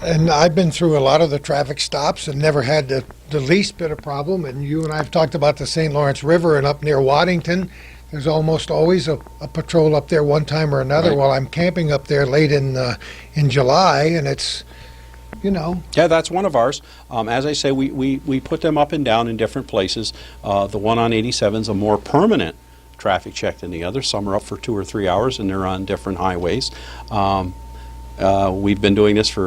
Speaker 1: And I've been through a lot of the traffic stops and never had the least bit of problem. And you and I have talked about the St. Lawrence River, and up near Waddington, there's almost always a patrol up there one time or another.
Speaker 2: Right.
Speaker 1: While I'm camping up there late in July, and it's, you know.
Speaker 2: Yeah, that's one of ours. As I say, we put them up and down in different places. The one on 87 is a more permanent traffic check than the other. Some are up for 2 or 3 hours, and they're on different highways. We've been doing this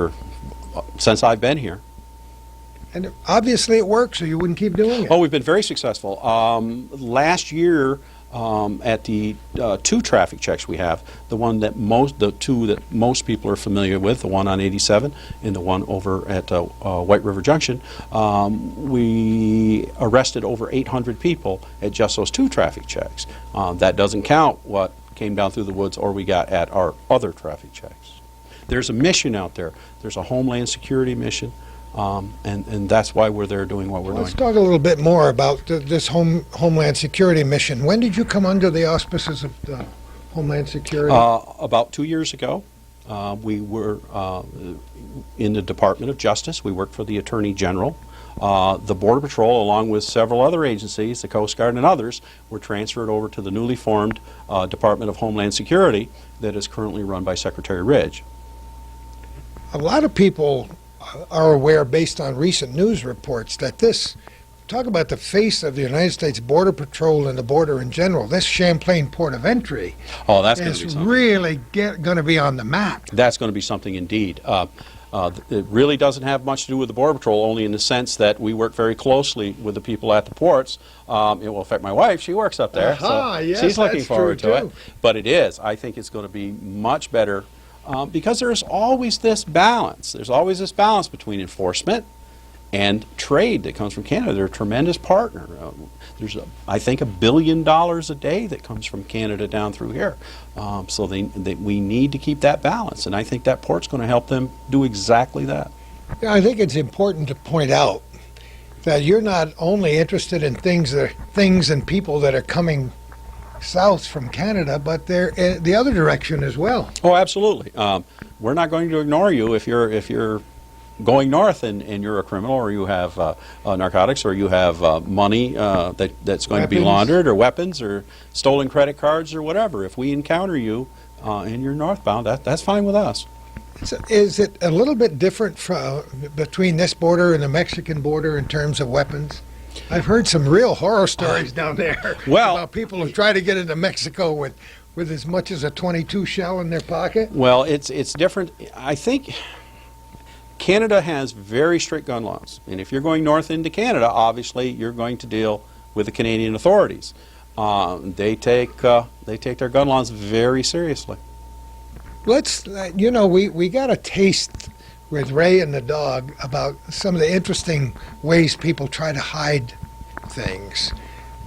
Speaker 2: since I've been here.
Speaker 1: And obviously it works, or you wouldn't keep doing it.
Speaker 2: Oh, we've been very successful. Last year, at the 2 traffic checks we have, the 2 that most people are familiar with, the one on 87 and the one over at White River Junction, we arrested over 800 people at just those 2 traffic checks. That doesn't count what came down through the woods or we got at our other traffic checks. There's a mission out there. There's a Homeland Security mission. And that's why we're there doing what we're
Speaker 1: Let's
Speaker 2: doing.
Speaker 1: talk a little bit more about this Homeland Security mission. When did you come under the auspices of the Homeland Security?
Speaker 2: About 2 years ago, we were in the Department of Justice. We worked for the Attorney General. The Border Patrol, along with several other agencies, the Coast Guard and others, were transferred over to the newly formed Department of Homeland Security that is currently run by Secretary Ridge.
Speaker 1: A lot of people are aware, based on recent news reports, that talk about the face of the United States Border Patrol and the border in general, this Champlain port of entry
Speaker 2: Oh, that's going to
Speaker 1: is
Speaker 2: be something.
Speaker 1: really going to be on the map.
Speaker 2: That's going to be something indeed. It really doesn't have much to do with the Border Patrol, only in the sense that we work very closely with the people at the ports. It will affect my wife. She works up there,
Speaker 1: Aha,
Speaker 2: so
Speaker 1: yes,
Speaker 2: she's looking
Speaker 1: that's
Speaker 2: forward
Speaker 1: true,
Speaker 2: to
Speaker 1: too.
Speaker 2: it. But it is. I think it's going to be much better because there's always this balance. There's always this balance between enforcement and trade that comes from Canada. They're a tremendous partner. There's, I think, $1 billion a day that comes from Canada down through here. So we need to keep that balance, and I think that port's going to help them do exactly that.
Speaker 1: Yeah, I think it's important to point out that you're not only interested in things and people that are coming south from Canada, but they're the other direction as well.
Speaker 2: Oh, absolutely. We're not going to ignore you if you're going north and you're a criminal, or you have narcotics, or you have money that's going to be
Speaker 1: Weapons.
Speaker 2: laundered, or weapons, or stolen credit cards, or whatever. If we encounter you and you're northbound, that's fine with us.
Speaker 1: Is it a little bit different between this border and the Mexican border in terms of weapons? I've heard some real horror stories down there
Speaker 2: Well-
Speaker 1: about people who try to get into Mexico with as much as a .22 shell in their pocket.
Speaker 2: Well, it's different. I think Canada has very strict gun laws, and if you're going north into Canada, obviously you're going to deal with the Canadian authorities. They take their gun laws very seriously.
Speaker 1: Let's, we got a taste with Ray and the dog about some of the interesting ways people try to hide things.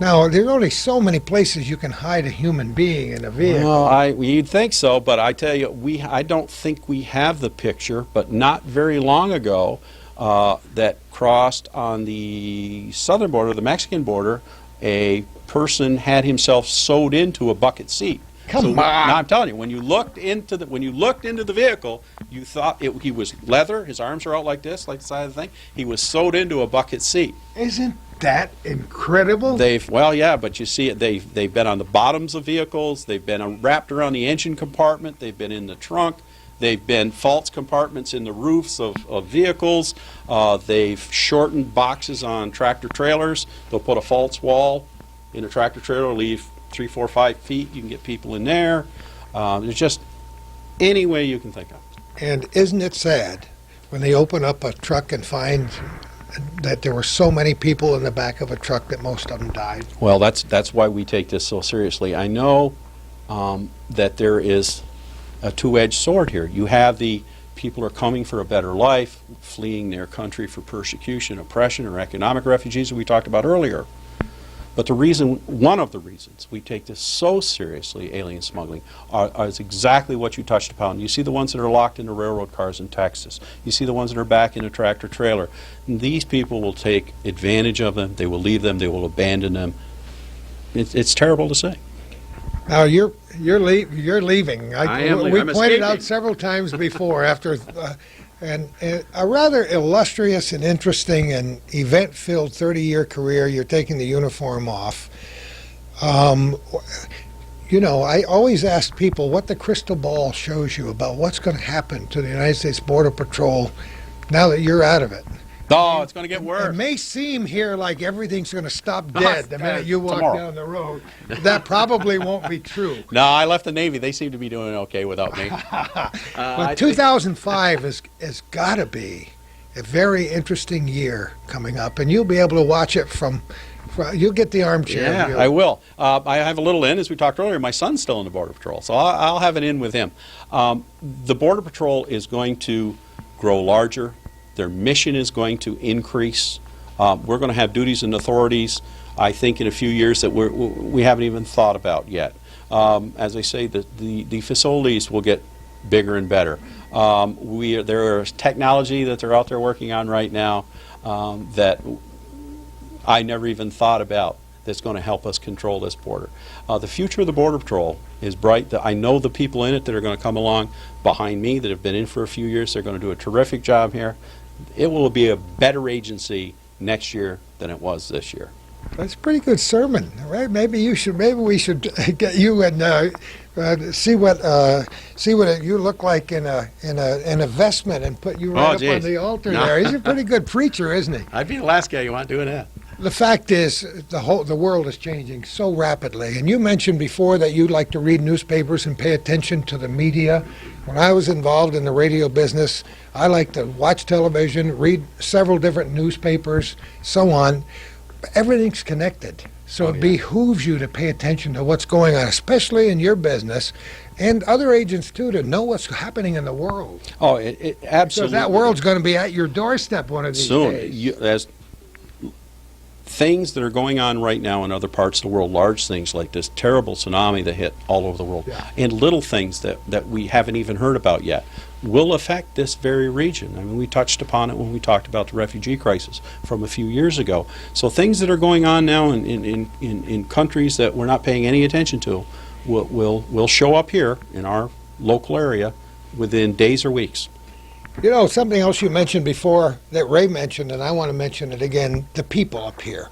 Speaker 1: Now, there's only so many places you can hide a human being in a vehicle.
Speaker 2: Well, you'd think so, but I tell you, I don't think we have the picture, but not very long ago, that crossed on the southern border, the Mexican border, a person had himself sewed into a bucket seat.
Speaker 1: Come on.
Speaker 2: Now I'm telling you, when you looked into the vehicle, you thought he was leather. His arms are out like this, like the side of the thing. He was sewed into a bucket seat.
Speaker 1: Isn't that incredible?
Speaker 2: But you see it. They've been on the bottoms of vehicles. They've been wrapped around the engine compartment. They've been in the trunk. They've been false compartments in the roofs of vehicles. They've shortened boxes on tractor trailers. They'll put a false wall in a tractor trailer, leave 3, 4, 5 feet. You can get people in there. There's just any way you can think of.
Speaker 1: And isn't it sad when they open up a truck and find that there were so many people in the back of a truck that most of them died?
Speaker 2: Well, that's why we take this so seriously. I know that there is a two-edged sword here. You have the people who are coming for a better life, fleeing their country for persecution, oppression, or economic refugees that we talked about earlier. But one of the reasons we take this so seriously, alien smuggling, is exactly what you touched upon. You see the ones that are locked into railroad cars in Texas. You see the ones that are back in a tractor trailer. And these people will take advantage of them. They will leave them. They will abandon them. It's terrible to say.
Speaker 1: Now you're leaving.
Speaker 2: I am leaving.
Speaker 1: We
Speaker 2: I'm
Speaker 1: pointed
Speaker 2: escaping.
Speaker 1: out several times before after, and a rather illustrious and interesting and event-filled 30-year career. You're taking the uniform off. You know, I always ask people what the crystal ball shows you about what's going to happen to the United States Border Patrol now that you're out of it.
Speaker 2: Oh, it's going to get
Speaker 1: It
Speaker 2: worse.
Speaker 1: may seem here like everything going to stop dead the minute you walk
Speaker 2: Tomorrow.
Speaker 1: down the road. That probably won't be true.
Speaker 2: No, I left the Navy. They seem to be doing okay without me.
Speaker 1: But 2005 has got to be a very interesting year coming up, and you'll be able to watch it from you'll get the armchair
Speaker 2: Yeah,
Speaker 1: view.
Speaker 2: I will. I have a little in, as we talked earlier. My son's still in the Border Patrol, so I'll have an in with him. The Border Patrol is going to grow larger. Their mission is going to increase. We're going to have duties and authorities, I think, in a few years that we haven't even thought about yet. As I say, the facilities will get bigger and better. There is technology that they're out there working on right now that I never even thought about that's going to help us control this border. The future of the Border Patrol is bright. I know the people in it that are going to come along behind me that have been in for a few years. They're going to do a terrific job here. It will be a better agency next year than it was this year.
Speaker 1: That's a pretty good sermon, right? Maybe we should get you and see what you look like in an investment and put you right up on the altar there. He's a pretty good preacher, isn't he?
Speaker 2: I'd be the last guy you want doing that.
Speaker 1: The fact is, the world is changing so rapidly. And you mentioned before that you like to read newspapers and pay attention to the media. When I was involved in the radio business, I like to watch television, read several different newspapers, so on. Everything's connected. So it behooves you to pay attention to what's going on, especially in your business, and other agents too, to know what's happening in the world.
Speaker 2: Oh, it absolutely.
Speaker 1: Because that world's going to be at your doorstep one of these days.
Speaker 2: As things that are going on right now in other parts of the world, large things like this terrible tsunami that hit all over the world, and little things that we haven't even heard about yet, will affect this very region. I mean, we touched upon it when we talked about the refugee crisis from a few years ago. So things that are going on now in countries that we're not paying any attention to will show up here in our local area within days or weeks.
Speaker 1: You know, something else you mentioned before that Ray mentioned, and I want to mention it again, the people up here.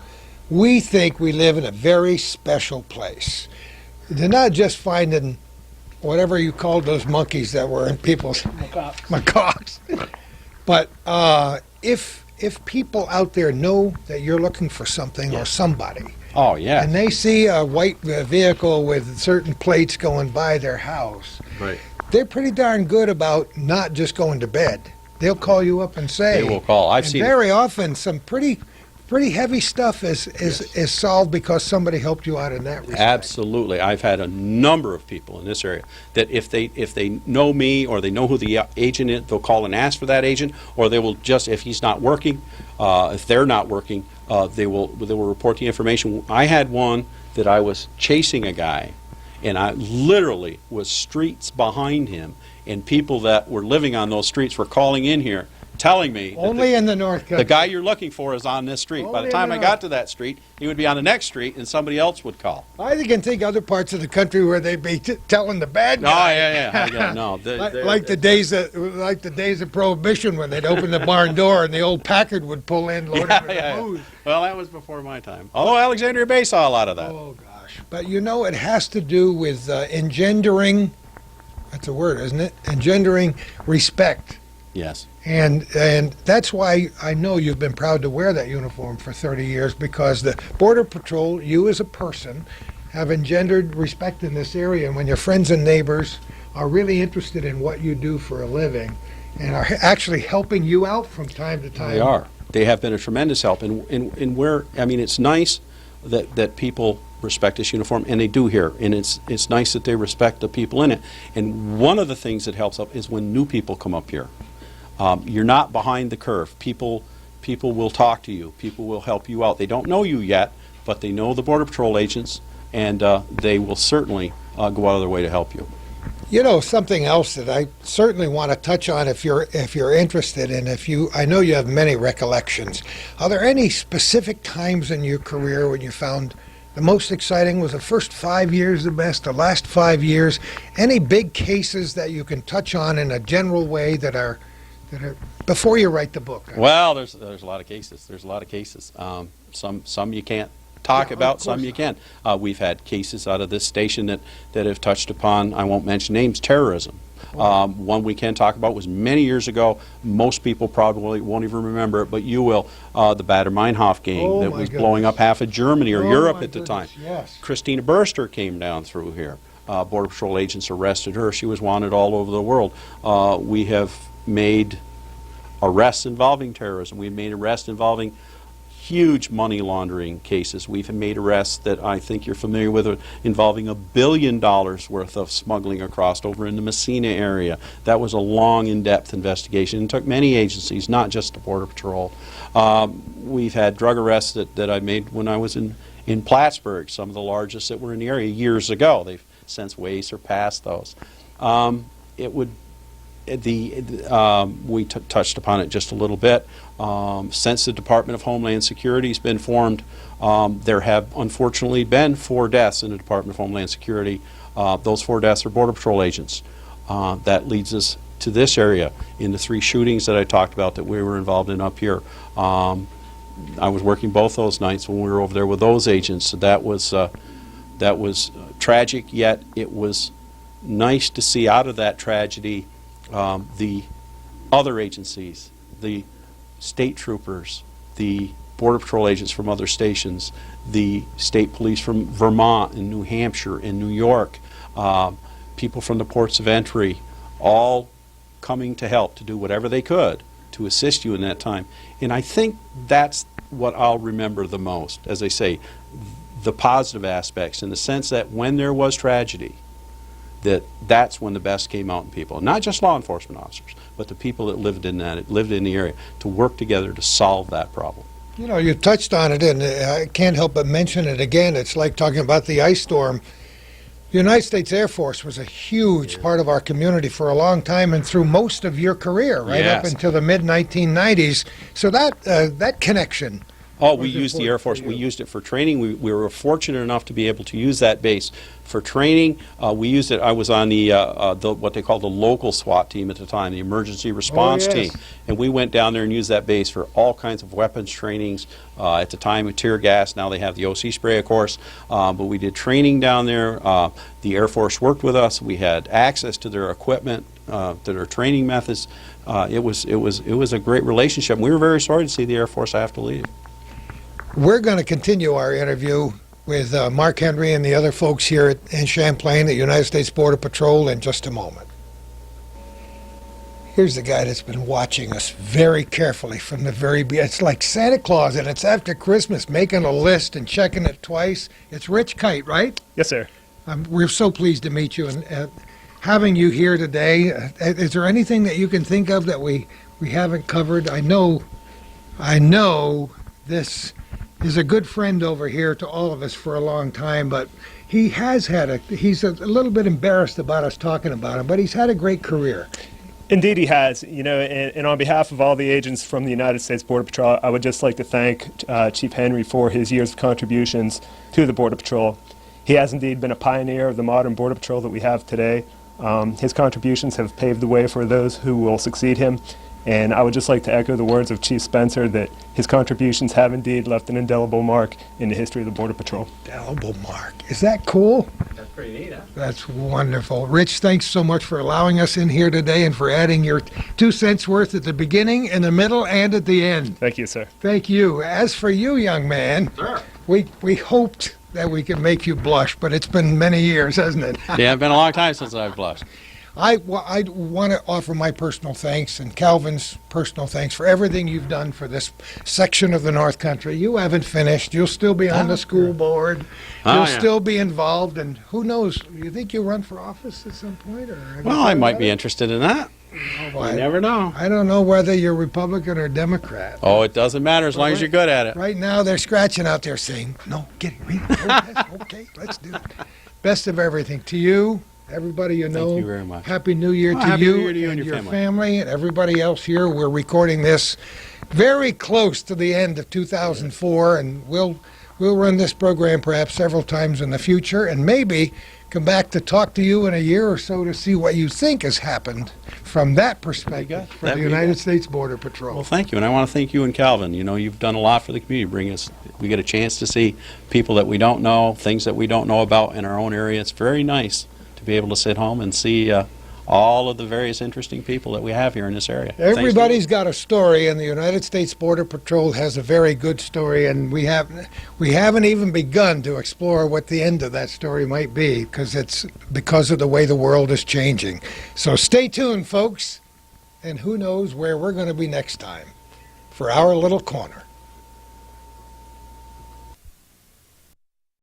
Speaker 1: We think we live in a very special place. They're not just finding whatever you called those monkeys that were in people's macaques. But if people out there know that you're looking for something or somebody,
Speaker 2: Oh, yeah.
Speaker 1: and they see a white vehicle with certain plates going by their house,
Speaker 2: Right.
Speaker 1: they're pretty darn good about not just going to bed. They'll call you up and say.
Speaker 2: They will call. I've
Speaker 1: and
Speaker 2: seen it.
Speaker 1: very often some pretty heavy stuff is solved because somebody helped you out in that respect.
Speaker 2: Absolutely. I've had a number of people in this area that if they know me or they know who the agent is, they'll call and ask for that agent, or they will just, if he's not working, if they're not working, they will report the information. I had one that I was chasing a guy, and I literally was streets behind him, and people that were living on those streets were calling in here telling me
Speaker 1: Only in the North Country.
Speaker 2: the guy you're looking for is on this street. By
Speaker 1: Only
Speaker 2: the time
Speaker 1: in
Speaker 2: I
Speaker 1: the
Speaker 2: got to that street, he would be on the next street, and somebody else would call.
Speaker 1: I can think other parts of the country where they'd be telling the bad
Speaker 2: No,
Speaker 1: guy.
Speaker 2: yeah, no.
Speaker 1: Like the days of Prohibition when they'd open the barn door and the old Packard would pull in loaded with booze.
Speaker 2: Well, that was before my time. Although Alexandria Bay saw a lot of that.
Speaker 1: Oh gosh! But you know, it has to do with engendering. That's a word, isn't it? Engendering respect.
Speaker 2: Yes.
Speaker 1: And that's why I know you've been proud to wear that uniform for 30 years, because the Border Patrol, you as a person, have engendered respect in this area. And when your friends and neighbors are really interested in what you do for a living and are actually helping you out from time to time.
Speaker 2: They are. They have been a tremendous help. And where, I mean, it's nice that people respect this uniform, and they do here. And it's nice that they respect the people in it. And one of the things that helps up is when new people come up here. You're not behind the curve. People will talk to you. People will help you out. They don't know you yet, but they know the Border Patrol agents, and they will certainly go out of their way to help you.
Speaker 1: You know, something else that I certainly want to touch on if you're interested, and I know you have many recollections. Are there any specific times in your career when you found the most exciting? Was the first 5 years the best, the last 5 years? Any big cases that you can touch on in a general way that are before you write the book?
Speaker 2: Well, there's a lot of cases. There's a lot of cases. Some you can't talk
Speaker 1: Yeah, of
Speaker 2: about,
Speaker 1: course
Speaker 2: some you
Speaker 1: not.
Speaker 2: can. We've had cases out of this station that have touched upon, I won't mention names, terrorism. One we can talk about was many years ago. Most people probably won't even remember it, but you will. The Baader-Meinhof gang
Speaker 1: Oh,
Speaker 2: that
Speaker 1: my
Speaker 2: was blowing up
Speaker 1: goodness.
Speaker 2: half of Germany or
Speaker 1: Oh,
Speaker 2: Europe
Speaker 1: my
Speaker 2: at the time.
Speaker 1: goodness, yes.
Speaker 2: Christina Burster came down through here. Border Patrol agents arrested her. She was wanted all over the world. We have made arrests involving terrorism. We've made arrests involving huge money laundering cases. We've made arrests that I think you're familiar with involving $1 billion worth of smuggling across over in the Messina area. That was a long, in-depth investigation. It took many agencies, not just the Border Patrol. We've had drug arrests that I made when I was in Plattsburgh, some of the largest that were in the area years ago. They've since way surpassed those. We touched upon it just a little bit. Since the Department of Homeland Security has been formed, there have unfortunately been 4 deaths in the Department of Homeland Security. Those 4 deaths are Border Patrol agents. That leads us to this area in the 3 shootings that I talked about that we were involved in up here. I was working both those nights when we were over there with those agents. So that was tragic, yet it was nice to see out of that tragedy the other agencies, the state troopers, the Border Patrol agents from other stations, the state police from Vermont and New Hampshire and New York, people from the ports of entry, all coming to help, to do whatever they could to assist you in that time. And I think that's what I'll remember the most, as I say, the positive aspects, in the sense that when there was tragedy, that's when the best came out in people. Not just law enforcement officers, but the people that lived in the area, to work together to solve that problem.
Speaker 1: You know, you touched on it, and I can't help but mention it again. It's like talking about the ice storm. The United States Air Force was a huge part of our community for a long time, and through most of your career, right up
Speaker 2: Yes.
Speaker 1: until the mid-1990s. So that connection.
Speaker 2: Oh,
Speaker 1: was
Speaker 2: we used the
Speaker 1: important
Speaker 2: Air Force.
Speaker 1: for
Speaker 2: We
Speaker 1: you.
Speaker 2: used it for training. We were fortunate enough to be able to use that base for training. We used it. I was on the what they call the local SWAT team at the time, the emergency response
Speaker 1: yes.
Speaker 2: team, and we went down there and used that base for all kinds of weapons trainings. At the time, with tear gas. Now they have the OC spray, of course. But we did training down there. The Air Force worked with us. We had access to their equipment, to their training methods. It was a great relationship. We were very sorry to see the Air Force have to leave.
Speaker 1: We're going to continue our interview with Mark Henry and the other folks here in Champlain at United States Border Patrol in just a moment. Here's the guy that's been watching us very carefully from the very beginning. It's like Santa Claus, and it's after Christmas, making a list and checking it twice. It's Rich Kite, right?
Speaker 6: Yes, sir.
Speaker 1: We're so pleased to meet you, and having you here today. Is there anything that you can think of that we haven't covered? I know this is a good friend over here to all of us for a long time, but he's a little bit embarrassed about us talking about him, but he's had a great career.
Speaker 6: Indeed, he has. You know, and on behalf of all the agents from the United States Border Patrol, I would just like to thank Chief Henry for his years of contributions to the Border Patrol. He has indeed been a pioneer of the modern Border Patrol that we have today. His contributions have paved the way for those who will succeed him. And I would just like to echo the words of Chief Spencer that his contributions have indeed left an indelible mark in the history of the Border Patrol.
Speaker 1: Indelible mark. Is that cool?
Speaker 2: That's pretty neat, huh?
Speaker 1: That's wonderful. Rich, thanks so much for allowing us in here today and for adding your 2 cents worth at the beginning, in the middle, and at the end.
Speaker 6: Thank you, sir.
Speaker 1: Thank you. As for you, young man,
Speaker 2: Sure.
Speaker 1: we hoped that we could make you blush, but it's been many years, hasn't it?
Speaker 2: Yeah, it's been a long time since I've blushed.
Speaker 1: I want to offer my personal thanks and Calvin's personal thanks for everything you've done for this section of the North Country. You haven't finished. You'll still be on the school board.
Speaker 2: Oh,
Speaker 1: You'll
Speaker 2: yeah.
Speaker 1: still be involved, and who knows? You think you'll run for office at some point? Or have you
Speaker 2: Well,
Speaker 1: thought
Speaker 2: I might
Speaker 1: about
Speaker 2: be
Speaker 1: it?
Speaker 2: interested in that.
Speaker 1: Oh,
Speaker 2: You never know.
Speaker 1: I don't know whether you're Republican or Democrat.
Speaker 2: Oh, it doesn't matter as long as you're good at it.
Speaker 1: Right now, they're scratching out there saying, no, get it, read it. Oh, yes, okay, let's do it. Best of everything to you, everybody you know.
Speaker 2: Thank you very much.
Speaker 1: Happy New Year to
Speaker 2: Happy
Speaker 1: you
Speaker 2: New Year to you
Speaker 1: and
Speaker 2: and your
Speaker 1: your
Speaker 2: family.
Speaker 1: family and everybody else here. We're recording this very close to the end of 2004, and we'll run this program perhaps several times in the future, and maybe come back to talk to you in a year or so to see what you think has happened from that perspective for the
Speaker 2: That'd be
Speaker 1: United
Speaker 2: good.
Speaker 1: States Border Patrol.
Speaker 2: Well, thank you, and I want to thank you and Calvin. You know, you've done a lot for the community. We get a chance to see people that we don't know, things that we don't know about in our own area. It's very nice to be able to sit home and see all of the various interesting people that we have here in this area. Thanks to you.
Speaker 1: Everybody's got a story, and the United States Border Patrol has a very good story, and we haven't even begun to explore what the end of that story might be, because it's because of the way the world is changing. So stay tuned, folks, and who knows where we're going to be next time for our little corner.